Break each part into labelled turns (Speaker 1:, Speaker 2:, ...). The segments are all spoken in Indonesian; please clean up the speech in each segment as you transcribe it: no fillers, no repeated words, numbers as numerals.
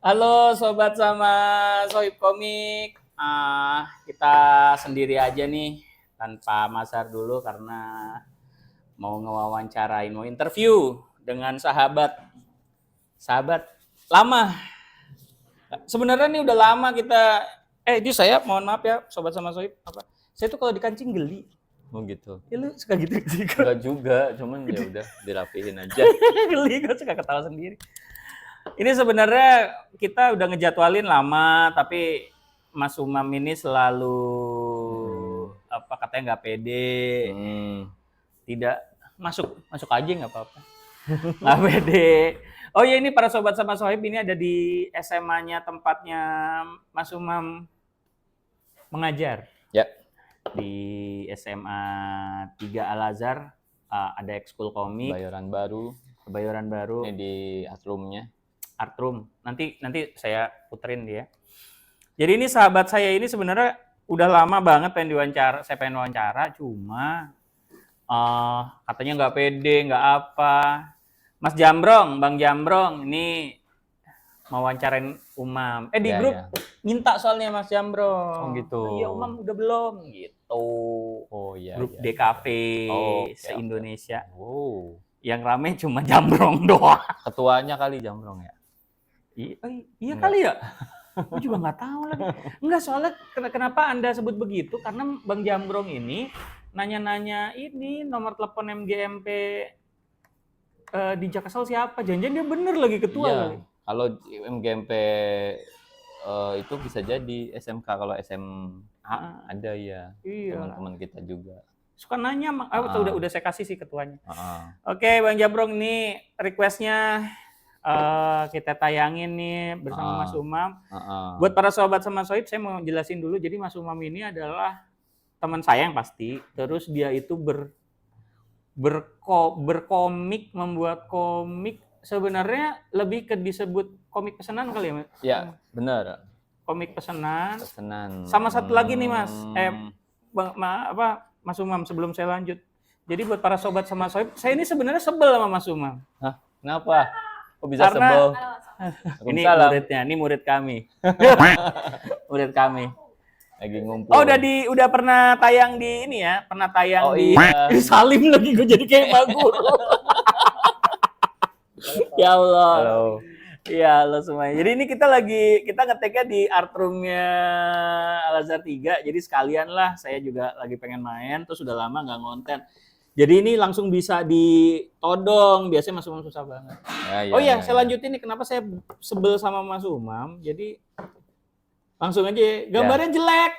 Speaker 1: Halo sobat sama Sohib Komik. Kita sendiri aja nih tanpa Masar dulu karena mau ngewawancarain, mau interview dengan sahabat lama. Sebenarnya nih udah lama kita. Ini saya mohon maaf ya sobat sama Sohib. Saya tuh kalau dikancing geli.
Speaker 2: Oh gitu.
Speaker 1: Ya lu suka gitu sih?
Speaker 2: Enggak juga, cuman ya udah dirapihin aja.
Speaker 1: Geli, gue suka ketawa sendiri. Ini sebenarnya kita udah ngejadwalin lama, tapi Mas Umam ini selalu katanya nggak pede, tidak masuk aja nggak apa-apa, nggak pede. Oh ya, ini para sobat sama Sohib ini ada di SMA-nya tempatnya Mas Umam mengajar.
Speaker 2: Ya.
Speaker 1: Di SMA 3 Al-Azhar ada ekskul komik. Kebayoran baru.
Speaker 2: Ini di Artroom-nya.
Speaker 1: Artroom. Nanti saya puterin dia. Jadi ini sahabat saya ini sebenarnya udah lama banget saya pengen wawancara, cuma katanya nggak pede, nggak apa. Mas Jambrong, Bang Jambrong, ini mau wawancarain Umam. Di grup minta soalnya Mas Jambrong.
Speaker 2: Oh gitu.
Speaker 1: Iya, Umam udah belum gitu.
Speaker 2: Oh iya.
Speaker 1: Grup DKV se-Indonesia.
Speaker 2: Oh.
Speaker 1: Yang rame cuma Jambrong doang.
Speaker 2: Ketuanya kali Jambrong ya?
Speaker 1: Iya kali ya. Gue juga nggak tahu lagi. Enggak, soalnya kenapa Anda sebut begitu? Karena Bang Jambrong ini nanya-nanya ini nomor telepon MGMP di Jaksel siapa? Jangan-jangan dia bener lagi ketua kali.
Speaker 2: Kalau MGMP itu bisa jadi SMK, kalau SMA ada ya. Iya. Teman-teman kita juga.
Speaker 1: Suka nanya, udah saya kasih sih ketuanya. Oke, Bang Jambrong, ini requestnya kita tayangin nih bersama Mas Umam. Buat para sobat sama Sohib, saya mau jelasin dulu. Jadi Mas Umam ini adalah teman saya yang pasti. Terus dia itu berkomik, membuat komik. Sebenarnya lebih ke disebut komik pesanan kali ya, Mas?
Speaker 2: Ya, benar.
Speaker 1: Komik pesanan.
Speaker 2: Sama
Speaker 1: satu lagi nih, Mas. Mas Umam, sebelum saya lanjut. Jadi buat para sobat sama Sohib, saya ini sebenarnya sebel sama Mas Umam.
Speaker 2: Hah? Kenapa? Kok bisa sebel?
Speaker 1: Ini muridnya, ini murid kami. Murid kami.
Speaker 2: Lagi ngumpul.
Speaker 1: Oh, udah pernah tayang di ini ya? Pernah tayang di Salim lagi, gue jadi kayak bagus. Ya Allah.
Speaker 2: Halo.
Speaker 1: Iya, halo semuanya. Jadi ini kita ngeteknya di Artroom-nya Al-Azhar 3. Jadi sekalian lah, saya juga lagi pengen main, terus udah lama nggak ngonten. Jadi ini langsung bisa ditodong. Biasanya Mas Umam susah banget. Saya lanjutin nih. Kenapa saya sebel sama Mas Umam? Jadi langsung aja. Gambarnya jelek.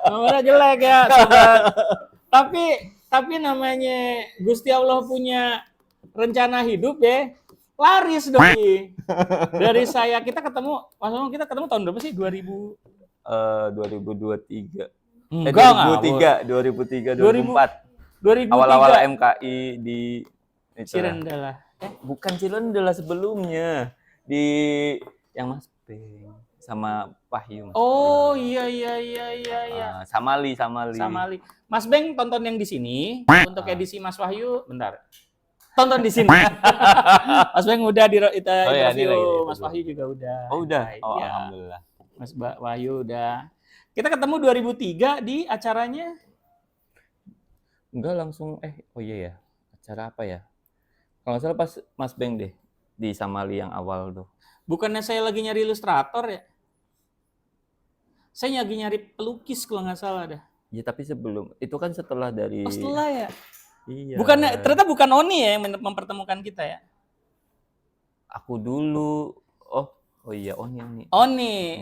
Speaker 1: Gambarnya jelek ya. Tapi namanya Gusti Allah punya rencana hidup ya. Laris dong. Dari saya, kita ketemu tahun berapa sih?
Speaker 2: 2023. 2003, 2004. Awal-awal MKI di
Speaker 1: Cirendala.
Speaker 2: Bukan Cirendala, sebelumnya di yang Mas Beng sama Wahyu.
Speaker 1: Oh iya.
Speaker 2: Samali.
Speaker 1: Mas Beng tonton yang di sini. Untuk edisi Mas Wahyu, bentar. Tonton di sini. Mas Beng udah interview. Mas Wahyu juga udah.
Speaker 2: Oh udah. Oh ya. Alhamdulillah.
Speaker 1: Mas Wahyu udah. Kita ketemu 2003 di acaranya.
Speaker 2: Enggak langsung iya ya. Acara apa ya? Kalau nggak salah pas Mas Beng deh di Samali yang awal tuh.
Speaker 1: Bukannya saya lagi nyari ilustrator ya? Saya lagi nyari pelukis kalau nggak salah dah.
Speaker 2: Ya tapi sebelum itu kan setelah dari.
Speaker 1: Oh, setelah ya?
Speaker 2: Iya.
Speaker 1: Ternyata bukan Oni ya yang mempertemukan kita ya?
Speaker 2: Aku dulu. Oh iya,
Speaker 1: Oni.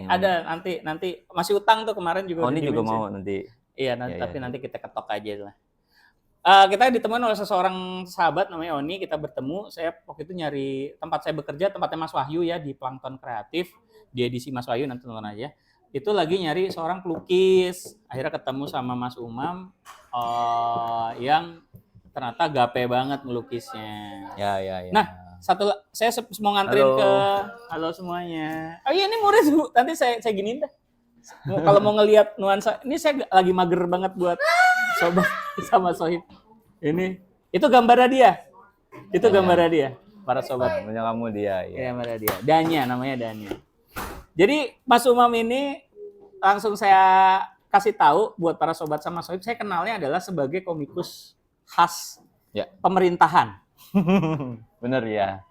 Speaker 1: Ada nanti masih utang tuh kemarin juga.
Speaker 2: Oni juga mau nanti.
Speaker 1: Iya, nanti kita ketok aja lah. Kita ditemukan oleh seseorang sahabat namanya Oni, kita bertemu. Saya waktu itu nyari tempat saya bekerja, tempatnya Mas Wahyu ya, di Plankton Kreatif. Di edisi Mas Wahyu, nanti tonton aja. Itu lagi nyari seorang pelukis. Akhirnya ketemu sama Mas Umam yang ternyata gape banget melukisnya.
Speaker 2: Ya.
Speaker 1: Nah, saya mau nganterin halo semuanya. Oh iya, ini murid. Nanti saya giniin dah. Kalau mau ngelihat nuansa, ini saya lagi mager banget buat sobat sama Sohib. Ini itu gambarnya dia. para sobat.
Speaker 2: Punya kamu dia,
Speaker 1: Ya,
Speaker 2: ya.
Speaker 1: ada dia. Danya, namanya Danya. Jadi Mas Umam ini langsung saya kasih tahu buat para sobat sama sohib, saya kenalnya adalah sebagai komikus khas
Speaker 2: Ya.
Speaker 1: pemerintahan.
Speaker 2: Bener ya.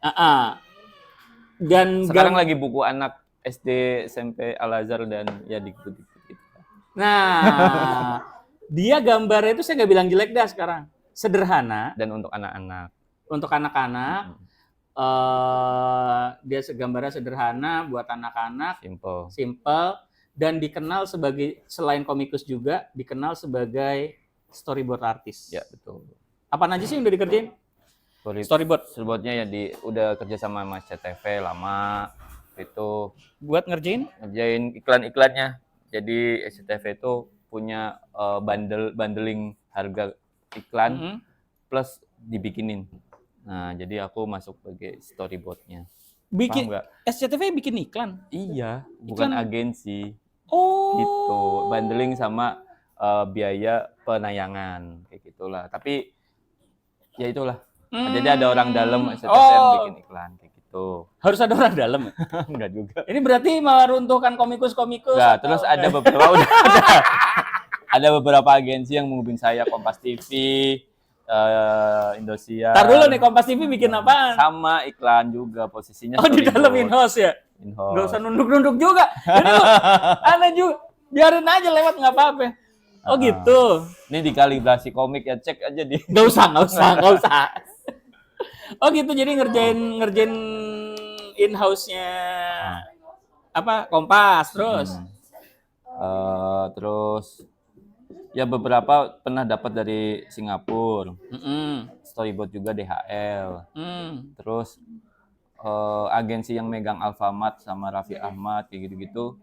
Speaker 1: Dan
Speaker 2: Sekarang lagi buku anak SD, SMP, Al-Azhar dan ya dikit-dikit gitu.
Speaker 1: Nah, dia gambarnya itu saya nggak bilang jelek dah sekarang. Sederhana
Speaker 2: Dan untuk anak-anak.
Speaker 1: untuk anak-anak. Dia gambarnya sederhana buat anak-anak,
Speaker 2: Simple.
Speaker 1: simple, dan dikenal sebagai, selain komikus juga dikenal sebagai storyboard artis.
Speaker 2: Ya, betul.
Speaker 1: Apa aja sih yang udah dikerjain? Storyboard.
Speaker 2: Storyboardnya ya udah kerja sama Mas CTV lama itu
Speaker 1: Buat ngerjain?
Speaker 2: ngerjain iklan-iklannya. Jadi SCTV itu punya bundling harga iklan plus dibikinin. Nah, jadi aku masuk sebagai storyboardnya.
Speaker 1: Bikin
Speaker 2: Paham nggak?
Speaker 1: SCTV bikin iklan.
Speaker 2: Iya, bukan
Speaker 1: Iklan?
Speaker 2: agensi.
Speaker 1: Oh.
Speaker 2: Gitu. Bundling sama biaya penayangan kayak gitulah. Tapi ya itulah. Jadi ada orang dalam SCTV yang bikin iklan kayak gitu.
Speaker 1: Harus ada orang dalam ya?
Speaker 2: Enggak juga.
Speaker 1: Ini berarti meruntuhkan komikus-komikus.
Speaker 2: Enggak, terus ada beberapa ada beberapa agensi yang menghubungi saya, Kompas TV, Indosiar.
Speaker 1: Ntar dulu nih, Kompas TV bikin apaan?
Speaker 2: Sama iklan juga posisinya.
Speaker 1: Oh, di dalam in-house ya?
Speaker 2: In-house.
Speaker 1: Nggak usah nunduk-nunduk juga. Ini lu aneh juga. Biarin aja lewat, nggak apa-apa. Oh gitu.
Speaker 2: Ini dikalibrasi komik ya, cek aja di.
Speaker 1: Nggak usah. Oh gitu, jadi ngerjain in-house-nya apa? Kompas terus.
Speaker 2: Terus ya beberapa pernah dapat dari Singapura. Storyboard juga DHL. Terus agensi yang megang Alfamart sama Raffi Ahmad kayak gitu-gitu.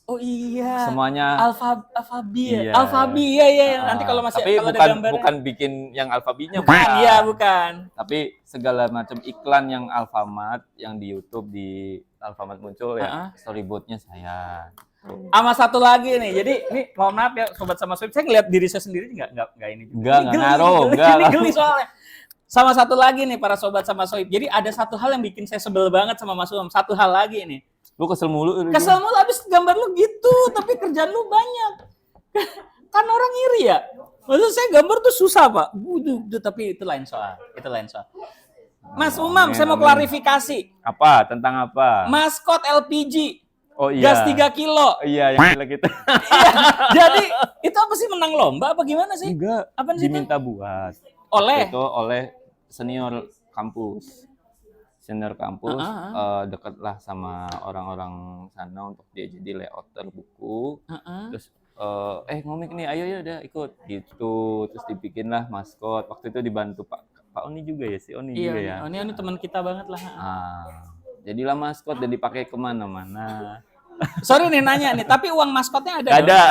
Speaker 1: Oh iya.
Speaker 2: Semuanya
Speaker 1: Alfabi ya.
Speaker 2: Iya.
Speaker 1: Alfabi ya. Nanti kalau masih
Speaker 2: tapi
Speaker 1: kalau
Speaker 2: bukan
Speaker 1: ada gambarnya.
Speaker 2: bukan bikin yang Alfabinya
Speaker 1: bukan.
Speaker 2: Tapi segala macam iklan yang Alfamart yang di YouTube di Alfamart muncul ya storyboardnya saya.
Speaker 1: Sama satu lagi nih. Jadi ini mohon maaf ya sobat sama sohib, saya ngeliat diri saya sendiri enggak ini.
Speaker 2: Enggak ngaruh,
Speaker 1: Ini geli soalnya. Sama satu lagi nih para sobat sama sohib. Jadi ada satu hal yang bikin saya sebel banget sama Mas Umam. Satu hal lagi nih.
Speaker 2: Lu kesel mulu.
Speaker 1: Kesel mulu habis gambar lu gitu, tapi kerjaan lu banyak. Kan orang iri ya. Maksud saya gambar tuh susah, Pak. Tapi itu lain soal. Mas Umam, saya mau klarifikasi.
Speaker 2: Apa? Tentang apa?
Speaker 1: Maskot LPG.
Speaker 2: Oh iya.
Speaker 1: Gas 3 kilo.
Speaker 2: Iya, yang gila gitu.
Speaker 1: Iya. Jadi, itu apa sih, menang lomba apa gimana sih?
Speaker 2: Enggak.
Speaker 1: Apaan sih itu?
Speaker 2: Diminta buat.
Speaker 1: Oleh?
Speaker 2: Itu oleh senior kampus. Dekatlah sama orang-orang sana untuk dia jadi layouter buku. Terus ngomik nih, ayo ya udah ikut gitu. Terus dibikinlah maskot. Waktu itu dibantu Pak Oni juga ya, si Oni juga ya.
Speaker 1: Oni teman kita banget lah.
Speaker 2: Jadilah maskot dan dipakai kemana-mana.
Speaker 1: Sorry nih nanya nih, tapi uang maskotnya ada?
Speaker 2: Ada.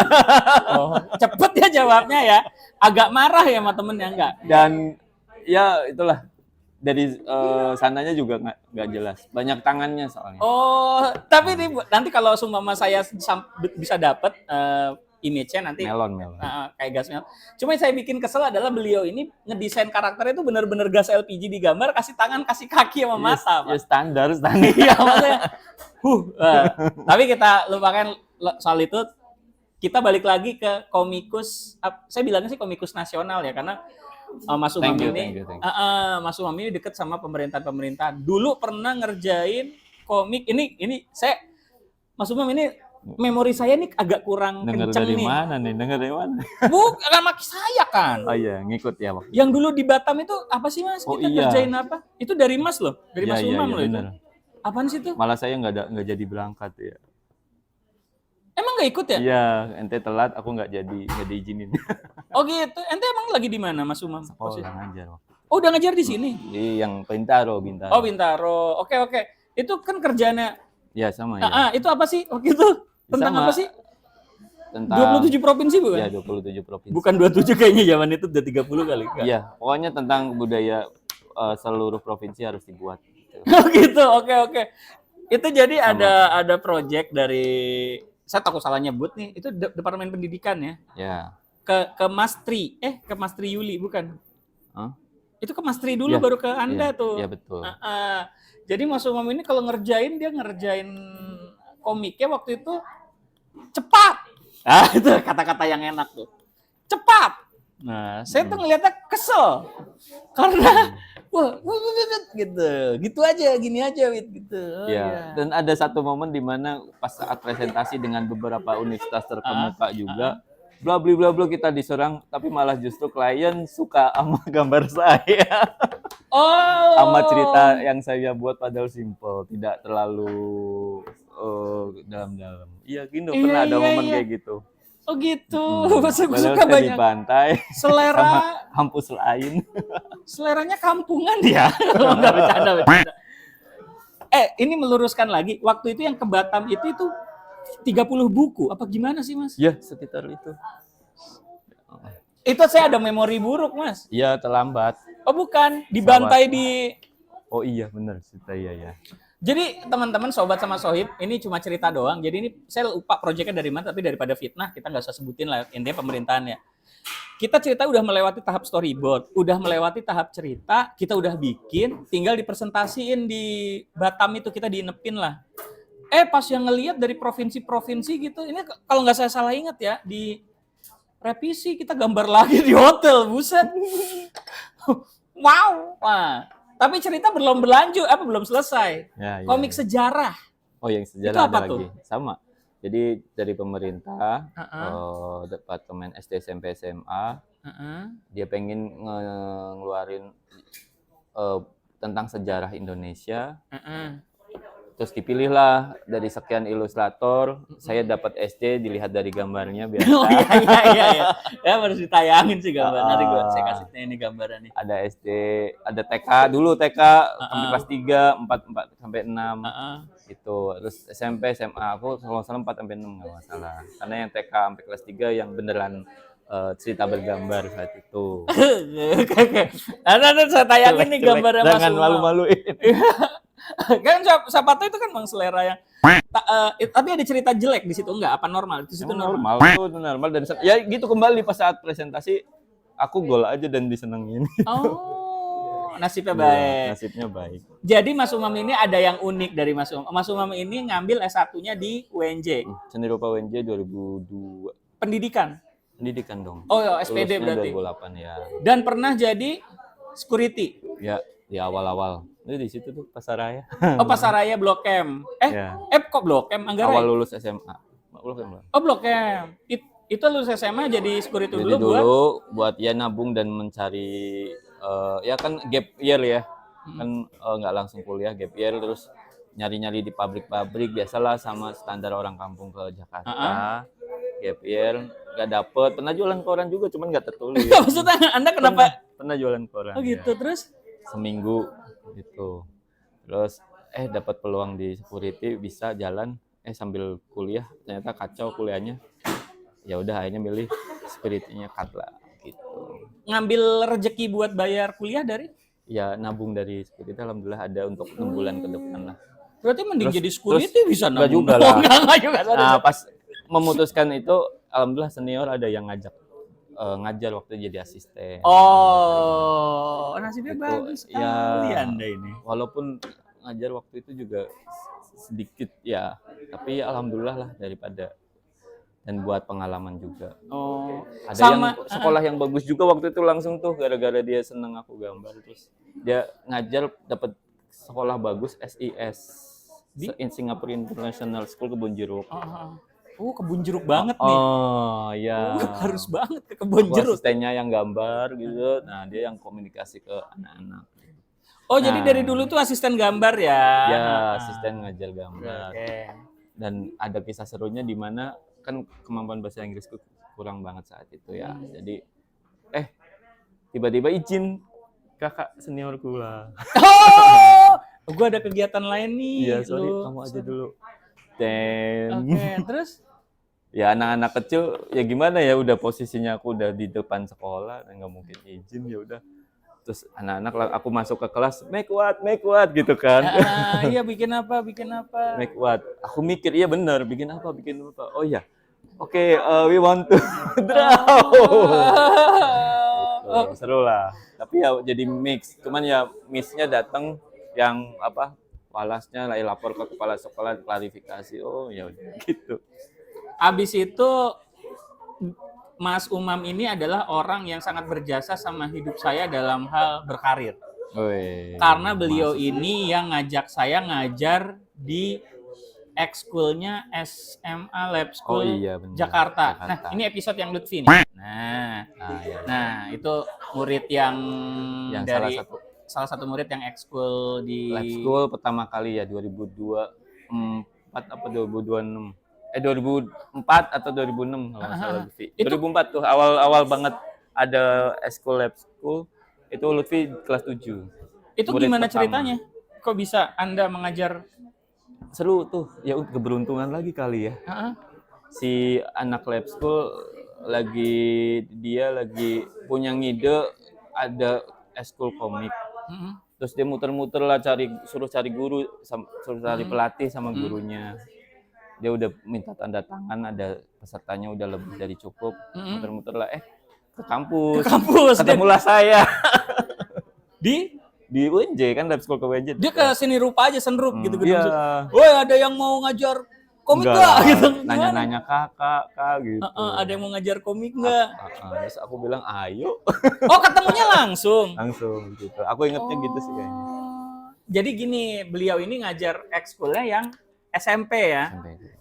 Speaker 1: Oh, cepet ya jawabnya ya. Agak marah ya sama temennya enggak?
Speaker 2: Dan ya itulah. Dari sananya juga nggak jelas, banyak tangannya soalnya.
Speaker 1: Oh, tapi nih nanti kalau sumpama saya bisa dapat image-nya nanti
Speaker 2: melon.
Speaker 1: Kayak gas melon. Cuma yang saya bikin kesel adalah beliau ini ngedesain karakternya itu benar-benar gas LPG digambar, kasih tangan, kasih kaki sama mata, Pak.
Speaker 2: Ya standar.
Speaker 1: Iya, maksudnya. Tapi kita lupakan soal itu. Kita balik lagi ke komikus. Saya bilangnya sih komikus nasional ya, karena Mas Umam ini, Mas Umam ini deket sama pemerintahan. Dulu pernah ngerjain komik ini saya, Mas Umam ini memori saya ini agak kurang kenceng nih.
Speaker 2: Dengar dari mana?
Speaker 1: Bukan maki saya kan.
Speaker 2: Oh iya, ngikut ya waktu.
Speaker 1: Yang dulu di Batam itu apa sih Mas? Kita ngerjain apa? Itu dari Mas loh, dari Mas Umam loh itu. Apaan sih itu?
Speaker 2: Malah saya nggak jadi berangkat ya.
Speaker 1: Emang nggak ikut ya?
Speaker 2: Iya, ente telat, aku nggak diizinin.
Speaker 1: Oh gitu. Ente emang lagi di mana, Mas Umam?
Speaker 2: Sekolah ngajar.
Speaker 1: Oh, udah ngajar di sini?
Speaker 2: Di yang Bintaro.
Speaker 1: Oh, Bintaro. Oke. Itu kan kerjanya.
Speaker 2: Ya sama ya.
Speaker 1: Itu apa sih? Waktu itu tentang apa sih?
Speaker 2: Tentang
Speaker 1: 27 provinsi bukan?
Speaker 2: Iya, 27 provinsi.
Speaker 1: Bukan 27 kayaknya, zaman itu udah 30 kali.
Speaker 2: Iya, pokoknya tentang budaya seluruh provinsi harus dibuat.
Speaker 1: Oh gitu. Oke. Itu jadi ada project dari, saya takut salah nyebut nih, itu Departemen Pendidikan ya?
Speaker 2: Ya.
Speaker 1: Ke Mas Tri Yuli bukan? Itu ke Mas Tri dulu
Speaker 2: Iya,
Speaker 1: baru ke Anda
Speaker 2: iya,
Speaker 1: tuh.
Speaker 2: iya betul.
Speaker 1: Jadi Mas Umam ini kalau ngerjain komiknya waktu itu cepat. Itu kata-kata yang enak tuh. Cepat. Nah, saya tuh ngeliatnya kesel. Karena gitu aja, gini aja, Wit, gitu.
Speaker 2: Ya, dan ada satu momen di mana pas saat presentasi dengan beberapa universitas terkemuka juga, bla bla bla kita diserang, tapi malah justru klien suka sama gambar saya. Sama cerita yang saya buat padahal simple, tidak terlalu dalam-dalam. Iya, gitu. Pernah ada momen kayak gitu.
Speaker 1: Oh gitu.
Speaker 2: Suka banyak dibantai
Speaker 1: selera
Speaker 2: sama kampus lain.
Speaker 1: Seleranya kampungan ya. Enggak bercanda. Ini meluruskan lagi. Waktu itu yang ke Batam itu 30 buku apa gimana sih, Mas?
Speaker 2: Ya, sekitar itu.
Speaker 1: Itu saya ada memori buruk, Mas.
Speaker 2: Iya, terlambat.
Speaker 1: Oh bukan, dibantai di.
Speaker 2: Oh iya, benar cerita ya.
Speaker 1: Jadi teman-teman, sobat sama sohib, ini cuma cerita doang. Jadi ini saya lupa proyeknya dari mana, tapi daripada fitnah kita nggak usah sebutin lah, intinya pemerintahannya. Kita cerita udah melewati tahap storyboard, udah melewati tahap cerita, kita udah bikin, tinggal dipresentasiin di Batam itu, kita diinepin lah. Pas yang ngelihat dari provinsi-provinsi gitu, ini kalau nggak saya salah ingat ya, di revisi kita gambar lagi di hotel, buset. Wow, wah. Tapi cerita belum berlanjut, belum selesai. Komik sejarah.
Speaker 2: Oh, yang sejarah itu apa ada tuh? Lagi. Sama. Jadi dari pemerintah, Departemen SD, SMP, SMA, dia pengen ngeluarin tentang sejarah Indonesia. Terus dipilihlah dari sekian ilustrator, saya dapat SD dilihat dari gambarnya biasa.
Speaker 1: Oh iya. Ya harus ditayangin sih gambar. Nanti saya kasih ini gambaran nih.
Speaker 2: Ada SD, ada TK dulu sampai kelas 3, 4 sampai 6. Gitu. Terus SMP, SMA aku kalau salah 4 sampai 6 enggak masalah. Karena yang TK sampai kelas 3 yang beneran cerita bergambar saat itu.
Speaker 1: Nanti saya tayangin nih gambarnya Mas Umam.
Speaker 2: Jangan malu-maluin.
Speaker 1: Kan siapa tahu itu kan Bang selera yang tapi ada cerita jelek di situ enggak? Apa normal? Di situ normal.
Speaker 2: Itu normal dan ya gitu kembali pas saat presentasi aku gol aja dan disenengin.
Speaker 1: Oh, nasibnya baik.
Speaker 2: Nasibnya baik.
Speaker 1: Jadi Mas Umam ini ada yang unik dari Mas Umam. Mas Umam ini ngambil S1-nya di UNJ.
Speaker 2: Seni Rupa UNJ 2002.
Speaker 1: Pendidikan
Speaker 2: dong.
Speaker 1: Oh ya, SPD berarti.
Speaker 2: 2008 ya.
Speaker 1: Dan pernah jadi security.
Speaker 2: Ya, di awal-awal. Di situ tuh Pasaraya.
Speaker 1: Oh, Pasaraya Blok M. Kok Blok M Manggarai?
Speaker 2: Awal lulus SMA. Blok M.
Speaker 1: Oh, Blok M. Itu lulus SMA jadi security
Speaker 2: jadi dulu buat ya nabung dan mencari ya kan gap year ya. Kan nggak langsung kuliah, gap year terus nyari-nyari di pabrik-pabrik biasalah sama standar orang kampung ke Jakarta. Gap year nggak dapet, pernah jualan koran juga cuman nggak tertulis.
Speaker 1: Maksudnya Anda kenapa?
Speaker 2: Pernah jualan koran.
Speaker 1: Oh gitu, ya. Terus?
Speaker 2: Seminggu gitu. Terus dapat peluang di security bisa jalan sambil kuliah, ternyata kacau kuliahnya. Ya udah akhirnya milih security-nya cut lah gitu.
Speaker 1: Ngambil rezeki buat bayar kuliah dari?
Speaker 2: Ya nabung dari security, alhamdulillah ada untuk 6 bulan ke depan lah.
Speaker 1: Berarti mending jadi security bisa nabung.
Speaker 2: Enggak juga lah.
Speaker 1: Enggak juga.
Speaker 2: Nah, pas memutuskan itu alhamdulillah senior ada yang ngajak ngajar waktu jadi asisten.
Speaker 1: Oh, nasibnya bagus sekali
Speaker 2: ya,
Speaker 1: Anda ini.
Speaker 2: Walaupun ngajar waktu itu juga sedikit ya, tapi alhamdulillah lah daripada dan buat pengalaman juga.
Speaker 1: Oh,
Speaker 2: ada sama, yang sekolah yang bagus juga waktu itu langsung tuh gara-gara dia seneng aku gambar terus dia ngajar dapat sekolah bagus SIS di Singapore International School Kebun Jeruk.
Speaker 1: Kebun jeruk banget nih.
Speaker 2: Oh ya.
Speaker 1: Harus banget ke kebun jeruk.
Speaker 2: Asistennya yang gambar gitu. Nah dia yang komunikasi ke anak-anak.
Speaker 1: Oh jadi dari dulu tuh asisten gambar ya?
Speaker 2: Ya asisten ngajar gambar. Dan ada kisah serunya di mana kan kemampuan bahasa Inggrisku kurang banget saat itu ya. Jadi tiba-tiba izin kakak seniorku lah.
Speaker 1: Gue ada kegiatan lain nih.
Speaker 2: Iya sorry kamu aja dulu.
Speaker 1: Terus?
Speaker 2: Ya anak-anak kecil ya gimana ya udah posisinya aku udah di depan sekolah dan nggak mungkin izin ya udah terus anak-anak aku masuk ke kelas make what gitu kan.
Speaker 1: Iya bikin apa
Speaker 2: make what aku mikir iya benar bikin apa oh ya oke, we want to draw. seru lah. Tapi ya jadi mix. Cuman ya mixnya datang yang apa? Walasnya lah lapor ke kepala sekolah klarifikasi. Oh ya udah gitu.
Speaker 1: Abis itu Mas Umam ini adalah orang yang sangat berjasa sama hidup saya dalam hal berkarir.
Speaker 2: Woi,
Speaker 1: Karena beliau ini yang ngajak saya ngajar di ekskulnya SMA Lab
Speaker 2: Oh
Speaker 1: School
Speaker 2: iya, bener.
Speaker 1: Jakarta.
Speaker 2: Jakarta.
Speaker 1: Nah, ini episode yang Lutfi nih.
Speaker 2: Iya.
Speaker 1: Nah, itu murid yang dari
Speaker 2: salah
Speaker 1: salah satu murid yang ekskul di
Speaker 2: Lab School pertama kali ya 2024 apa 2026. 2004 atau 2006 kalau nggak salah Lutfi. 2004 tuh awal-awal banget ada ekskul Lab School itu Lutfi kelas 7.
Speaker 1: Itu
Speaker 2: murid
Speaker 1: gimana
Speaker 2: pertama.
Speaker 1: ceritanya? Kok bisa Anda mengajar?
Speaker 2: Seru tuh, ya keberuntungan lagi kali ya. Si anak Lab School dia lagi punya ngide ada ekskul komik. Terus dia muter-muter lah suruh cari guru, suruh cari pelatih sama gurunya. Dia udah minta tanda tangan, ada pesertanya udah lebih dari cukup. Muter-muter lah, ke kampus. Ketemulah saya. Di UNJ kan Lab School ke UNJ.
Speaker 1: Dia ke seni rupa aja senrup gitu.
Speaker 2: Iya.
Speaker 1: Woi, ada yang mau ngajar komik nggak? Gitu.
Speaker 2: Nanya-nanya kakak gitu.
Speaker 1: Ada yang mau ngajar komik nggak?
Speaker 2: Terus aku bilang ayo.
Speaker 1: Oh, ketemunya langsung?
Speaker 2: Langsung gitu. Aku ingetnya gitu sih kayaknya.
Speaker 1: Jadi gini, beliau ini ngajar ekskulnya yang SMP ya.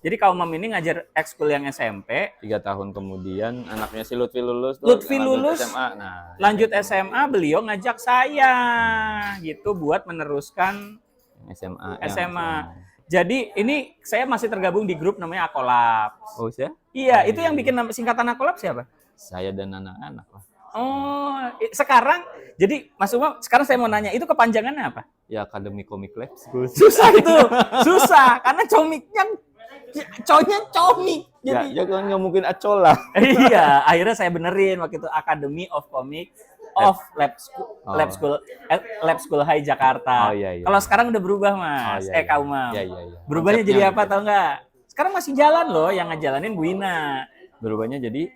Speaker 1: Jadi Kak Umam ini ngajar ekskul yang SMP.
Speaker 2: 3 tahun kemudian anaknya si Lutfi lulus.
Speaker 1: Lutfi lulus.
Speaker 2: SMA.
Speaker 1: Lanjut SMA, beliau ngajak saya gitu buat meneruskan SMA. Jadi ini saya masih tergabung di grup namanya Akolaps.
Speaker 2: Oh siapa?
Speaker 1: Iya, itu yang bikin singkatan Akolaps siapa?
Speaker 2: Saya dan anak-anak lah.
Speaker 1: Oh, sekarang jadi Mas Umam, sekarang saya mau nanya, itu kepanjangannya apa?
Speaker 2: Ya Akademi Komik Lab.
Speaker 1: Susah itu, susah karena comiknya comik. Jadi
Speaker 2: ya kan nggak mungkin acola.
Speaker 1: Iya, akhirnya saya benerin waktu itu Academy of Comic of Lab School High Jakarta.
Speaker 2: Iya.
Speaker 1: Kalau sekarang udah berubah, Mas. Kak Umam.
Speaker 2: Iya.
Speaker 1: Berubahnya jadi apa tau nggak? Sekarang masih jalan loh yang ngejalanin Bu Ina.
Speaker 2: Berubahnya jadi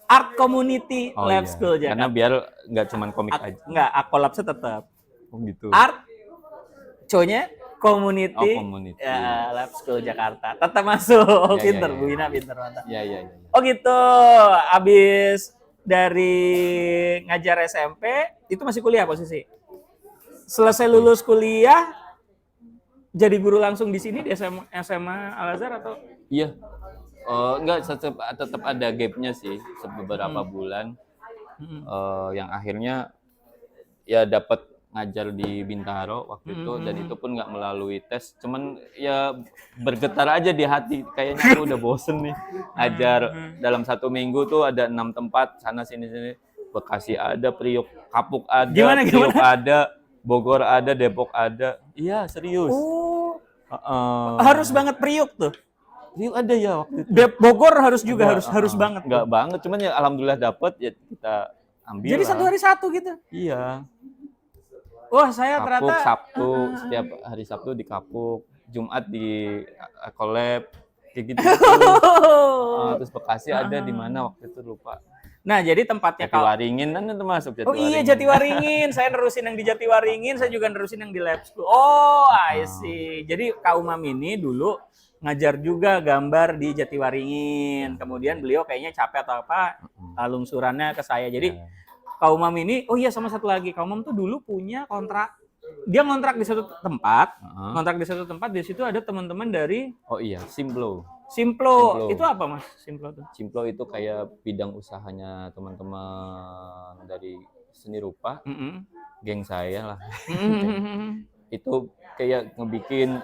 Speaker 1: Art Community Lab School Jakarta.
Speaker 2: Karena biar nggak cuma komik aja.
Speaker 1: Nggak, Akolapsnya tetap.
Speaker 2: Oh gitu.
Speaker 1: Art Co-nya Community,
Speaker 2: Community.
Speaker 1: Ya, Lab School Jakarta. Tetap masuk. Pinter, Bu Ina pinter mantap.
Speaker 2: Iya.
Speaker 1: Oh gitu. Abis dari ngajar SMP, itu masih kuliah posisi? Selesai lulus kuliah, jadi guru langsung di sini di SMA Al-Azhar atau?
Speaker 2: Iya. Enggak, tetap ada gapnya sih beberapa bulan. Yang akhirnya ya dapat ngajar di Bintaro waktu itu dan itu pun nggak melalui tes, cuman ya bergetar aja di hati kayaknya aku udah bosen nih ngajar dalam 1 minggu tuh ada 6 tempat sana sini Bekasi ada, Priok, Kapuk ada, Priok ada, Bogor ada, Depok ada. Iya serius.
Speaker 1: Harus banget Priok tuh.
Speaker 2: Priok ada ya waktu itu.
Speaker 1: Bogor harus juga harus banget.
Speaker 2: Nggak banget, cuman ya alhamdulillah dapet ya kita ambil.
Speaker 1: Jadi 1 hari 1 gitu.
Speaker 2: Iya.
Speaker 1: Wah, saya
Speaker 2: Kapuk,
Speaker 1: ternyata
Speaker 2: Sabtu, setiap hari Sabtu di Kapuk, Jumat di Collab, kayak gitu. Terus Bekasi ada di mana waktu itu lupa.
Speaker 1: Nah, jadi tempatnya
Speaker 2: Jatiwaringin kan itu masuk Jatiwaringin.
Speaker 1: Oh iya, Jatiwaringin. Saya nerusin yang di Jatiwaringin, saya juga nerusin yang di Lab School. Oh, I see. Jadi Kak Umam ini dulu ngajar juga gambar di Jatiwaringin. Kemudian beliau kayaknya capek atau apa, lungsurannya ke saya. Jadi Kak Umam ini, oh iya sama satu lagi, Kak Umam tuh dulu punya kontrak. Dia ngontrak di satu tempat, di situ ada teman-teman dari
Speaker 2: Oh iya, Simplo.
Speaker 1: Itu apa Mas? Simplo tuh?
Speaker 2: Simplo itu kayak bidang usahanya teman-teman dari seni rupa, geng saya lah. Itu kayak ngebikin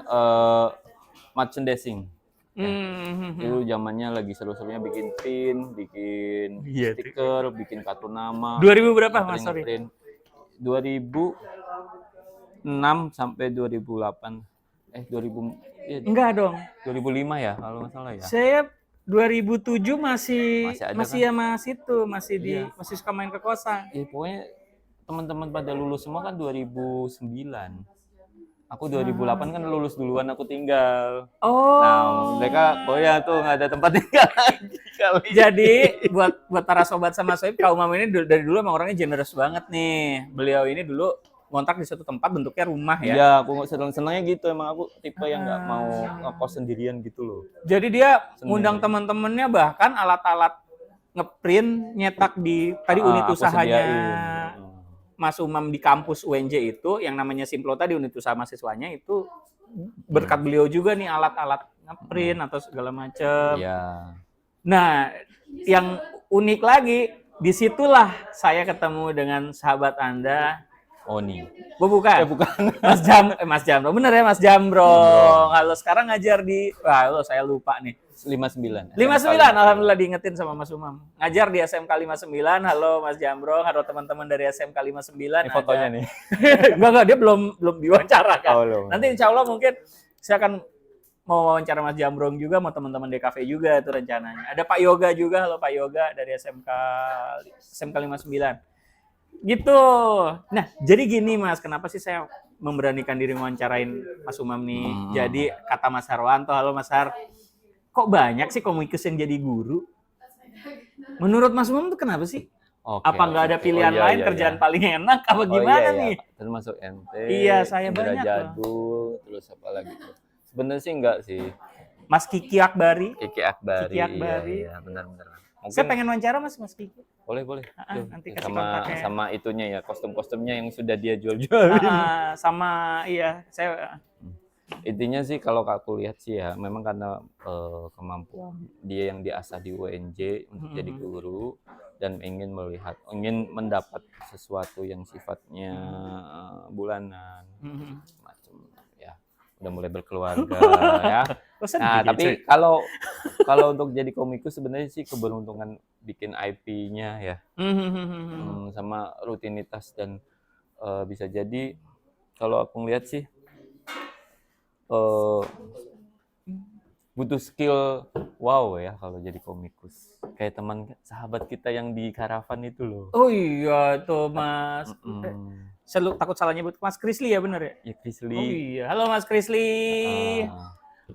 Speaker 2: merchandising. Itu zamannya lagi seru-serunya bikin pin, bikin stiker, bikin kartu nama.
Speaker 1: 2000 berapa Mas? Sorry.
Speaker 2: 2006 sampai 2008. 2000
Speaker 1: enggak dong.
Speaker 2: 2005 ya kalau nggak salah ya.
Speaker 1: Saya 2007 masih
Speaker 2: kan?
Speaker 1: masih suka main ke kosan.
Speaker 2: Pokoknya teman-teman pada lulus semua kan 2009. Aku 2008 kan lulus duluan, aku tinggal.
Speaker 1: Oh.
Speaker 2: Nah, mereka ya tuh nggak ada tempat tinggal lagi kali.
Speaker 1: Jadi buat para sobat sama Sohib, Kak Umam ini dari dulu emang orangnya generous banget nih. Beliau ini dulu ngontrak di suatu tempat bentuknya rumah ya.
Speaker 2: Iya, aku seneng-senengnya gitu. Emang aku tipe yang nggak mau ngekos sendirian gitu loh.
Speaker 1: Jadi dia ngundang teman-temannya, bahkan alat-alat ngeprint, nyetak di tadi unit usahanya Mas Umam di kampus UNJ itu, yang namanya Simplo tadi, unit usaha mahasiswanya itu berkat beliau juga nih alat-alat ngeprint atau segala macam.
Speaker 2: Iya.
Speaker 1: Nah, yang unik lagi, disitulah saya ketemu dengan sahabat Anda.
Speaker 2: Oni.
Speaker 1: Bukan.
Speaker 2: Bukan.
Speaker 1: Mas Jambro. Bener ya, Mas Jambro. Halo, sekarang ngajar di... Halo, saya lupa nih.
Speaker 2: 59.
Speaker 1: 59, alhamdulillah diingetin sama Mas Umam. Ngajar di SMK 59. Halo Mas Jambro, halo teman-teman dari SMK 59.
Speaker 2: Ini fotonya nih.
Speaker 1: Enggak, dia belum diwawancara kan.
Speaker 2: Oh,
Speaker 1: nanti insya Allah mungkin saya akan mau wawancara Mas Jambrong juga, mau teman-teman DKV juga itu rencananya. Ada Pak Yoga juga, halo Pak Yoga dari SMK 59. Gitu. Nah, jadi gini Mas, kenapa sih saya memberanikan diri wawancarain Mas Umam nih? Jadi kata Mas Harwanto, halo Mas Har, kok banyak sih komikus yang jadi guru? Menurut Mas Umam tuh kenapa sih? Apa nggak ada pilihan lain, kerjaan paling enak, apa gimana nih?
Speaker 2: Termasuk ente.
Speaker 1: Iya, saya
Speaker 2: Indra
Speaker 1: banyak
Speaker 2: Jadul, terus apa lagi tuh? Sebenarnya sih enggak sih.
Speaker 1: Mas Kiki Akbari.
Speaker 2: Iya, benar-benar.
Speaker 1: Mungkin saya pengen wawancara Mas Kiki.
Speaker 2: Boleh.
Speaker 1: Nanti kasih kontaknya.
Speaker 2: Sama itunya ya, kostum-kostumnya yang sudah dia jual-jualin.
Speaker 1: Sama saya
Speaker 2: intinya sih kalau aku lihat sih ya, memang karena kemampuan dia yang diasah di UNJ untuk jadi guru dan ingin mendapat sesuatu yang sifatnya bulanan, macam ya, udah mulai berkeluarga ya. Nah, tapi kalau untuk jadi komikus sebenarnya sih keberuntungan bikin IP-nya ya, sama rutinitas dan bisa jadi kalau aku ngeliat sih butuh skill wow ya kalau jadi komikus. Kayak sahabat kita yang di Karavan itu loh.
Speaker 1: Oh iya tuh Mas. Saya takut salah nyebut Mas Krisli ya, bener ya?
Speaker 2: Iya, Krisli.
Speaker 1: Oh iya, halo Mas Krisli.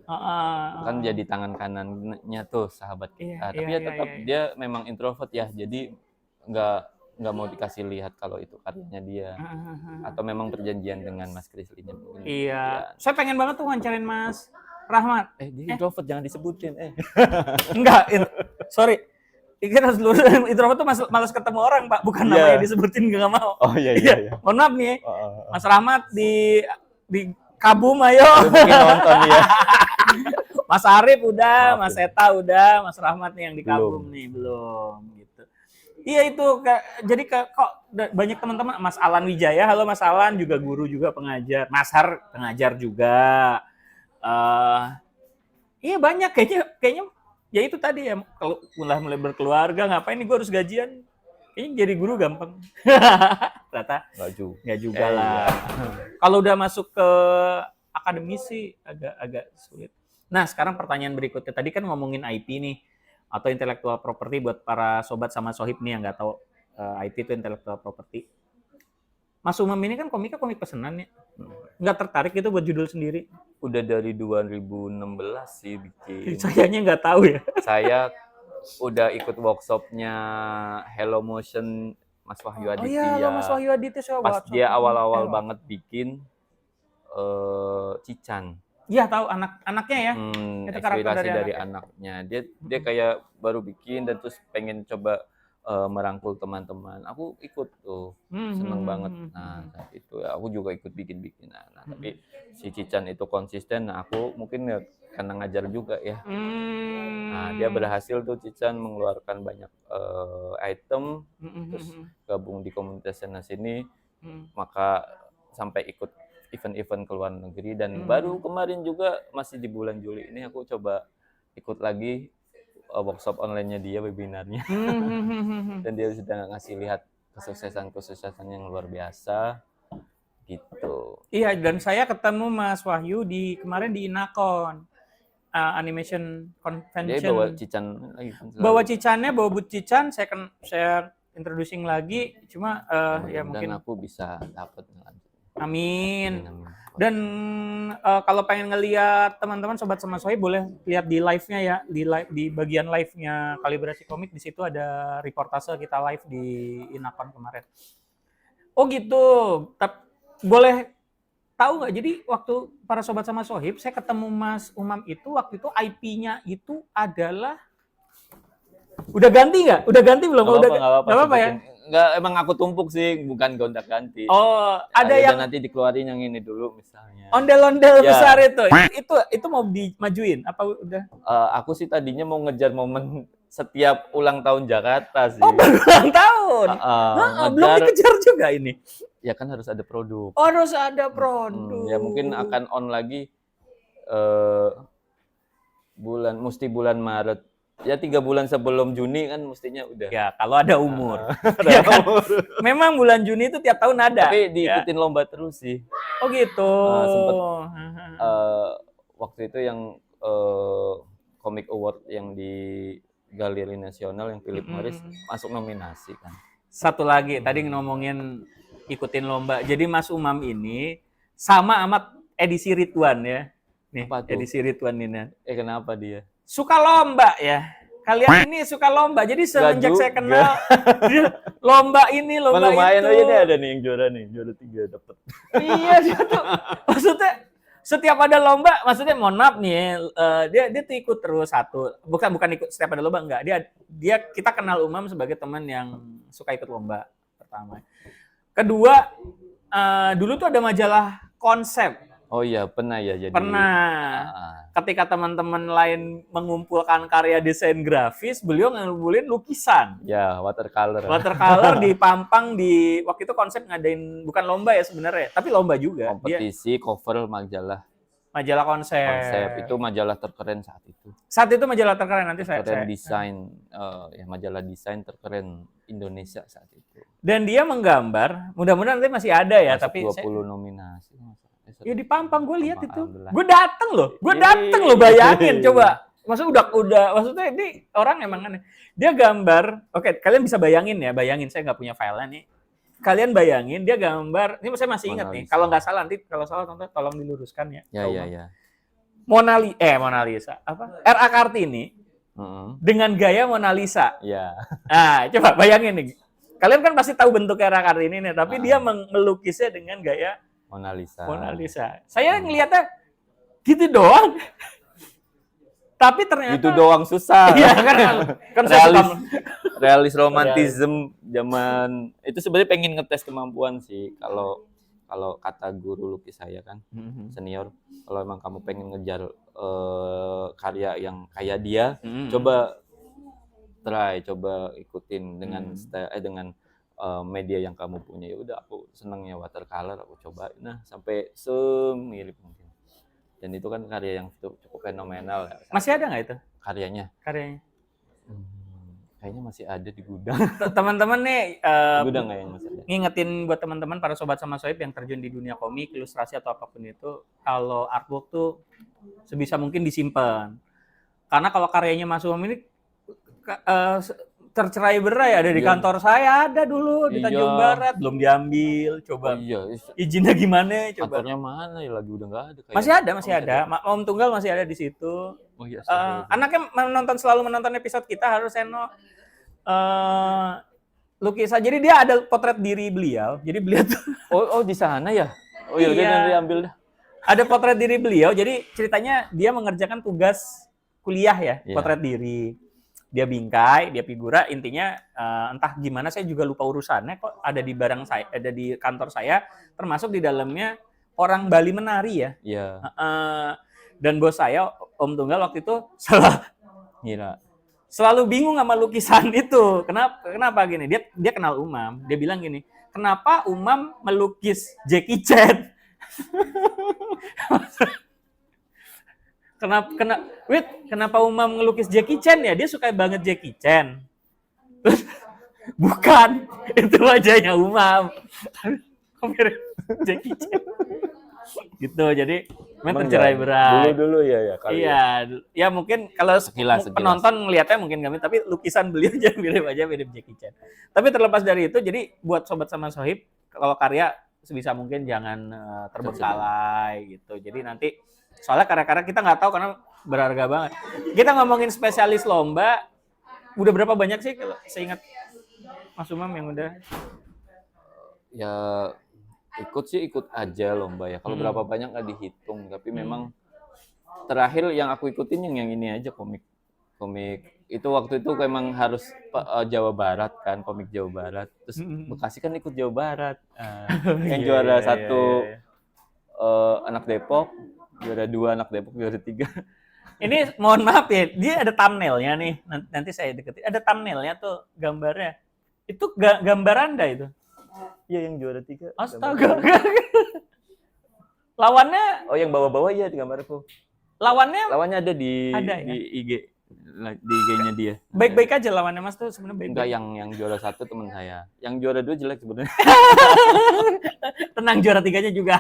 Speaker 2: Kan jadi tangan kanannya tuh sahabat kita. Tapi ya tetap dia memang introvert ya, jadi nggak mau dikasih lihat kalau itu karyanya dia. Atau memang perjanjian dengan Mas Krislinya.
Speaker 1: Iya. Saya pengen banget tuh wawancarain Mas Rahmat.
Speaker 2: Dia introvert, jangan disebutin.
Speaker 1: Enggak, sorry. Kita seluruh introvert tuh malas ketemu orang, Pak. Bukan namanya disebutin, nggak mau.
Speaker 2: Oh iya.
Speaker 1: Mohon maaf nih, Mas Rahmat di Kabum, ayo.
Speaker 2: Mungkin nonton ya.
Speaker 1: Mas Arif udah, Mas Eta udah, Mas Rahmat nih yang di Kabum nih belum gitu. Iya itu jadi kok banyak teman-teman. Mas Alan Wijaya, halo Mas Alan, juga guru juga pengajar. Mas Har pengajar juga. Iya banyak kayaknya ya itu tadi ya, kalau mulai berkeluarga ngapain nih gue harus gajian. Kayaknya jadi guru gampang. Ternyata nggak juga lah. Kalau udah masuk ke akademisi agak sulit. Nah, sekarang pertanyaan berikutnya. Tadi kan ngomongin IP nih, atau intellectual property buat para sobat sama sohib nih yang nggak tahu IP itu intellectual property. Mas Umam ini kan komik pesanan ya. Nggak tertarik gitu buat judul sendiri?
Speaker 2: Udah dari 2016 sih bikin.
Speaker 1: Sayanya nggak tahu ya.
Speaker 2: Saya udah ikut workshopnya Hello Motion Mas Wahyu Aditya.
Speaker 1: Oh iya, Mas Wahyu Aditya.
Speaker 2: Pas dia awal-awal banget bikin Cican.
Speaker 1: Iya tahu anaknya ya.
Speaker 2: Itu inspirasi dari anaknya. Dia kayak baru bikin dan terus pengen coba merangkul teman-teman. Aku ikut tuh, seneng banget. Nah saat itu ya aku juga ikut bikin. Nah, tapi si Cican itu konsisten. Nah aku mungkin ya karena ngajar juga ya. Nah dia berhasil tuh Cican mengeluarkan banyak item, terus gabung di komunitas sana sini, maka sampai ikut event-event ke luar negeri, dan baru kemarin juga masih di bulan Juli ini aku coba ikut lagi workshop online-nya dia, webinarnya. Dan dia sudah ngasih lihat kesuksesan yang luar biasa gitu. Iya,
Speaker 1: dan saya ketemu Mas Wahyu kemarin di Inakon Animation Convention.
Speaker 2: Dia bawa Cican lagi.
Speaker 1: Bawa but Cican, saya introducing lagi, cuma ya mungkin
Speaker 2: aku bisa dapat.
Speaker 1: Amin.
Speaker 2: Amin.
Speaker 1: Dan kalau pengen ngelihat teman-teman Sobat Sama Sohib boleh lihat di live-nya ya, di bagian live-nya Kalibrasi Komik, di situ ada reportase kita live di Inakon kemarin. Oh gitu. Boleh tahu nggak? Jadi waktu para Sobat Sama Sohib, saya ketemu Mas Umam itu waktu itu IP-nya itu adalah udah ganti nggak? Udah ganti belum?
Speaker 2: Nggak apa-apa
Speaker 1: ya?
Speaker 2: Nggak, emang aku tumpuk sih, bukan gonta-ganti.
Speaker 1: Oh, ada yang
Speaker 2: nanti dikeluarin yang ini dulu misalnya.
Speaker 1: ondel-ondel
Speaker 2: Ya.
Speaker 1: besar itu. Itu mau dimajuin apa udah?
Speaker 2: Aku sih tadinya mau ngejar momen setiap ulang tahun Jakarta sih.
Speaker 1: Oh, baru ulang tahun. Belum dikejar juga ini.
Speaker 2: Ya kan harus ada produk.
Speaker 1: Oh, harus ada produk.
Speaker 2: Ya mungkin akan on lagi bulan Maret. Ya 3 bulan sebelum Juni kan mestinya udah.
Speaker 1: Ya, kalau ada umur. Ya kan? Memang bulan Juni itu tiap tahun ada.
Speaker 2: Tapi diikutin lomba terus sih.
Speaker 1: Oh gitu.
Speaker 2: Sempet waktu itu yang Comic Award yang di Galeri Nasional yang Philip Morris masuk nominasi kan.
Speaker 1: Satu lagi, tadi ngomongin ikutin lomba. Jadi Mas Umam ini sama amat edisi Ridwan ya. Nih, edisi Ridwan ini.
Speaker 2: Kenapa dia?
Speaker 1: Suka lomba ya. Kalian ini suka lomba. Jadi semenjak saya kenal lomba ini, lomba
Speaker 2: lumayan
Speaker 1: itu.
Speaker 2: Lumayan aja dia ada nih yang juara nih, juara 3 dapat.
Speaker 1: Iya, dia tuh maksudnya setiap ada lomba, maksudnya mohon maaf nih, dia tuh ikut terus satu. Bukan ikut setiap ada lomba, enggak. Dia kita kenal Umam sebagai teman yang suka ikut lomba pertama. Kedua, dulu tuh ada majalah Konsep.
Speaker 2: Oh iya, pernah ya jadi.
Speaker 1: Pernah. Ketika teman-teman lain mengumpulkan karya desain grafis, beliau ngumpulin lukisan.
Speaker 2: Ya, watercolor.
Speaker 1: Watercolor dipampang di waktu itu Konsep ngadain bukan lomba ya sebenarnya, tapi lomba juga.
Speaker 2: Kompetisi cover majalah.
Speaker 1: Majalah Konsep.
Speaker 2: Konsep itu majalah terkeren saat itu.
Speaker 1: Saat itu majalah terkeren nanti
Speaker 2: terkeren desain majalah desain terkeren Indonesia saat itu.
Speaker 1: Dan dia menggambar, mudah-mudahan nanti masih ada ya, tapi
Speaker 2: 20 nominasi.
Speaker 1: Ya dipampang, gue lihat itu. Gue dateng loh, bayangin coba. Maksudnya maksudnya ini orang emang aneh. Dia gambar, oke, kalian bisa bayangin ya, saya nggak punya filenya nih. Kalian bayangin dia gambar, ini saya masih ingat nih. Kalau nggak salah nanti kalau salah tolong diluruskan ya.
Speaker 2: Ya.
Speaker 1: Mona Lisa apa? R.A. Kartini dengan gaya Mona Lisa.
Speaker 2: Ya.
Speaker 1: Nah, coba bayangin nih. Kalian kan pasti tahu bentuk R.A. Kartini nih, tapi dia melukisnya dengan gaya Mona Lisa. Saya ngelihatnya gitu doang. Tapi ternyata
Speaker 2: itu doang susah.
Speaker 1: Iya kan
Speaker 2: realis romantisme zaman itu sebenarnya pengen ngetes kemampuan sih kalau kata guru lukis saya kan senior, kalau emang kamu pengen ngejar karya yang kayak dia, coba ikutin dengan style dengan media yang kamu punya. Ya udah, aku senengnya watercolor, aku coba sampai semirip mungkin. Dan itu kan karya yang cukup fenomenal ya.
Speaker 1: Masih ada nggak itu
Speaker 2: karyanya? Kayaknya masih ada di gudang.
Speaker 1: Teman-teman nih
Speaker 2: gudang kayaknya masih ada.
Speaker 1: Ngingetin buat teman-teman para Sobat Sama Sohib yang terjun di dunia komik, ilustrasi atau apapun itu, kalau artwork tuh sebisa mungkin disimpan. Karena kalau karyanya Mas Umam ini tercerai-berai, ada di kantor saya, ada dulu di Tanjung Barat, belum diambil. Coba izinnya gimana? Coba.
Speaker 2: Kantornya mana ya, lagi udah nggak ada.
Speaker 1: Masih ada. Om Tunggal masih ada di situ.
Speaker 2: Oh iya.
Speaker 1: Anaknya selalu menonton episode kita, harus Seno lukisan. Jadi dia ada potret diri beliau. Jadi beliau tuh
Speaker 2: di sana ya. Oh iya, nanti ambil dah.
Speaker 1: Ada potret diri beliau. Jadi ceritanya dia mengerjakan tugas kuliah ya, potret diri. Dia bingkai, dia figura, intinya entah gimana saya juga lupa urusannya, kok ada di barang saya, ada di kantor saya, termasuk di dalamnya orang Bali menari ya.
Speaker 2: Iya.
Speaker 1: Dan bos saya Om Tunggal waktu itu selalu bingung sama lukisan itu. Kenapa gini? Dia kenal Umam, dia bilang gini, kenapa Umam melukis Jackie Chan? Kenapa Umam ngelukis Jackie Chan ya? Dia suka banget Jackie Chan. Bukan, itu wajahnya Umam. Jackie Chan. Gitu, jadi tercerai-berai.
Speaker 2: Dulu ya.
Speaker 1: Iya, mungkin kalau penonton ngelihatnya mungkin nggak, tapi lukisan beliau aja mirip Jackie Chan. Tapi terlepas dari itu, jadi buat Sobat Sama Sohib, kalau karya sebisa mungkin jangan terbengkalai gitu. Jadi nanti soalnya karya-karya kita nggak tahu karena berharga banget. Kita ngomongin spesialis lomba, udah berapa banyak sih kalau seingat Mas Umam yang udah?
Speaker 2: Ya ikut aja lomba ya. Kalau berapa banyak nggak dihitung, tapi memang terakhir yang aku ikutin yang ini aja komik itu waktu itu memang harus Jawa Barat kan, komik Jawa Barat. Terus Bekasi kan ikut Jawa Barat. Yang juara satu anak Depok, juara 2 anak Depok, juara 3.
Speaker 1: Ini mohon maaf ya, dia ada thumbnailnya nih. Nanti saya deketin. Ada thumbnailnya tuh gambarnya. Itu gambar Anda itu?
Speaker 2: Iya yang juara 3.
Speaker 1: Astaga. Lawannya?
Speaker 2: Oh yang bawa-bawa iya di gambarku.
Speaker 1: Lawannya
Speaker 2: ada di IG. Di IG-nya dia.
Speaker 1: Baik-baik aja lawannya Mas tuh sebenarnya baik.
Speaker 2: Enggak, yang juara 1 teman saya. Yang juara 2 jelek sebenarnya.
Speaker 1: Tenang, juara 3-nya juga.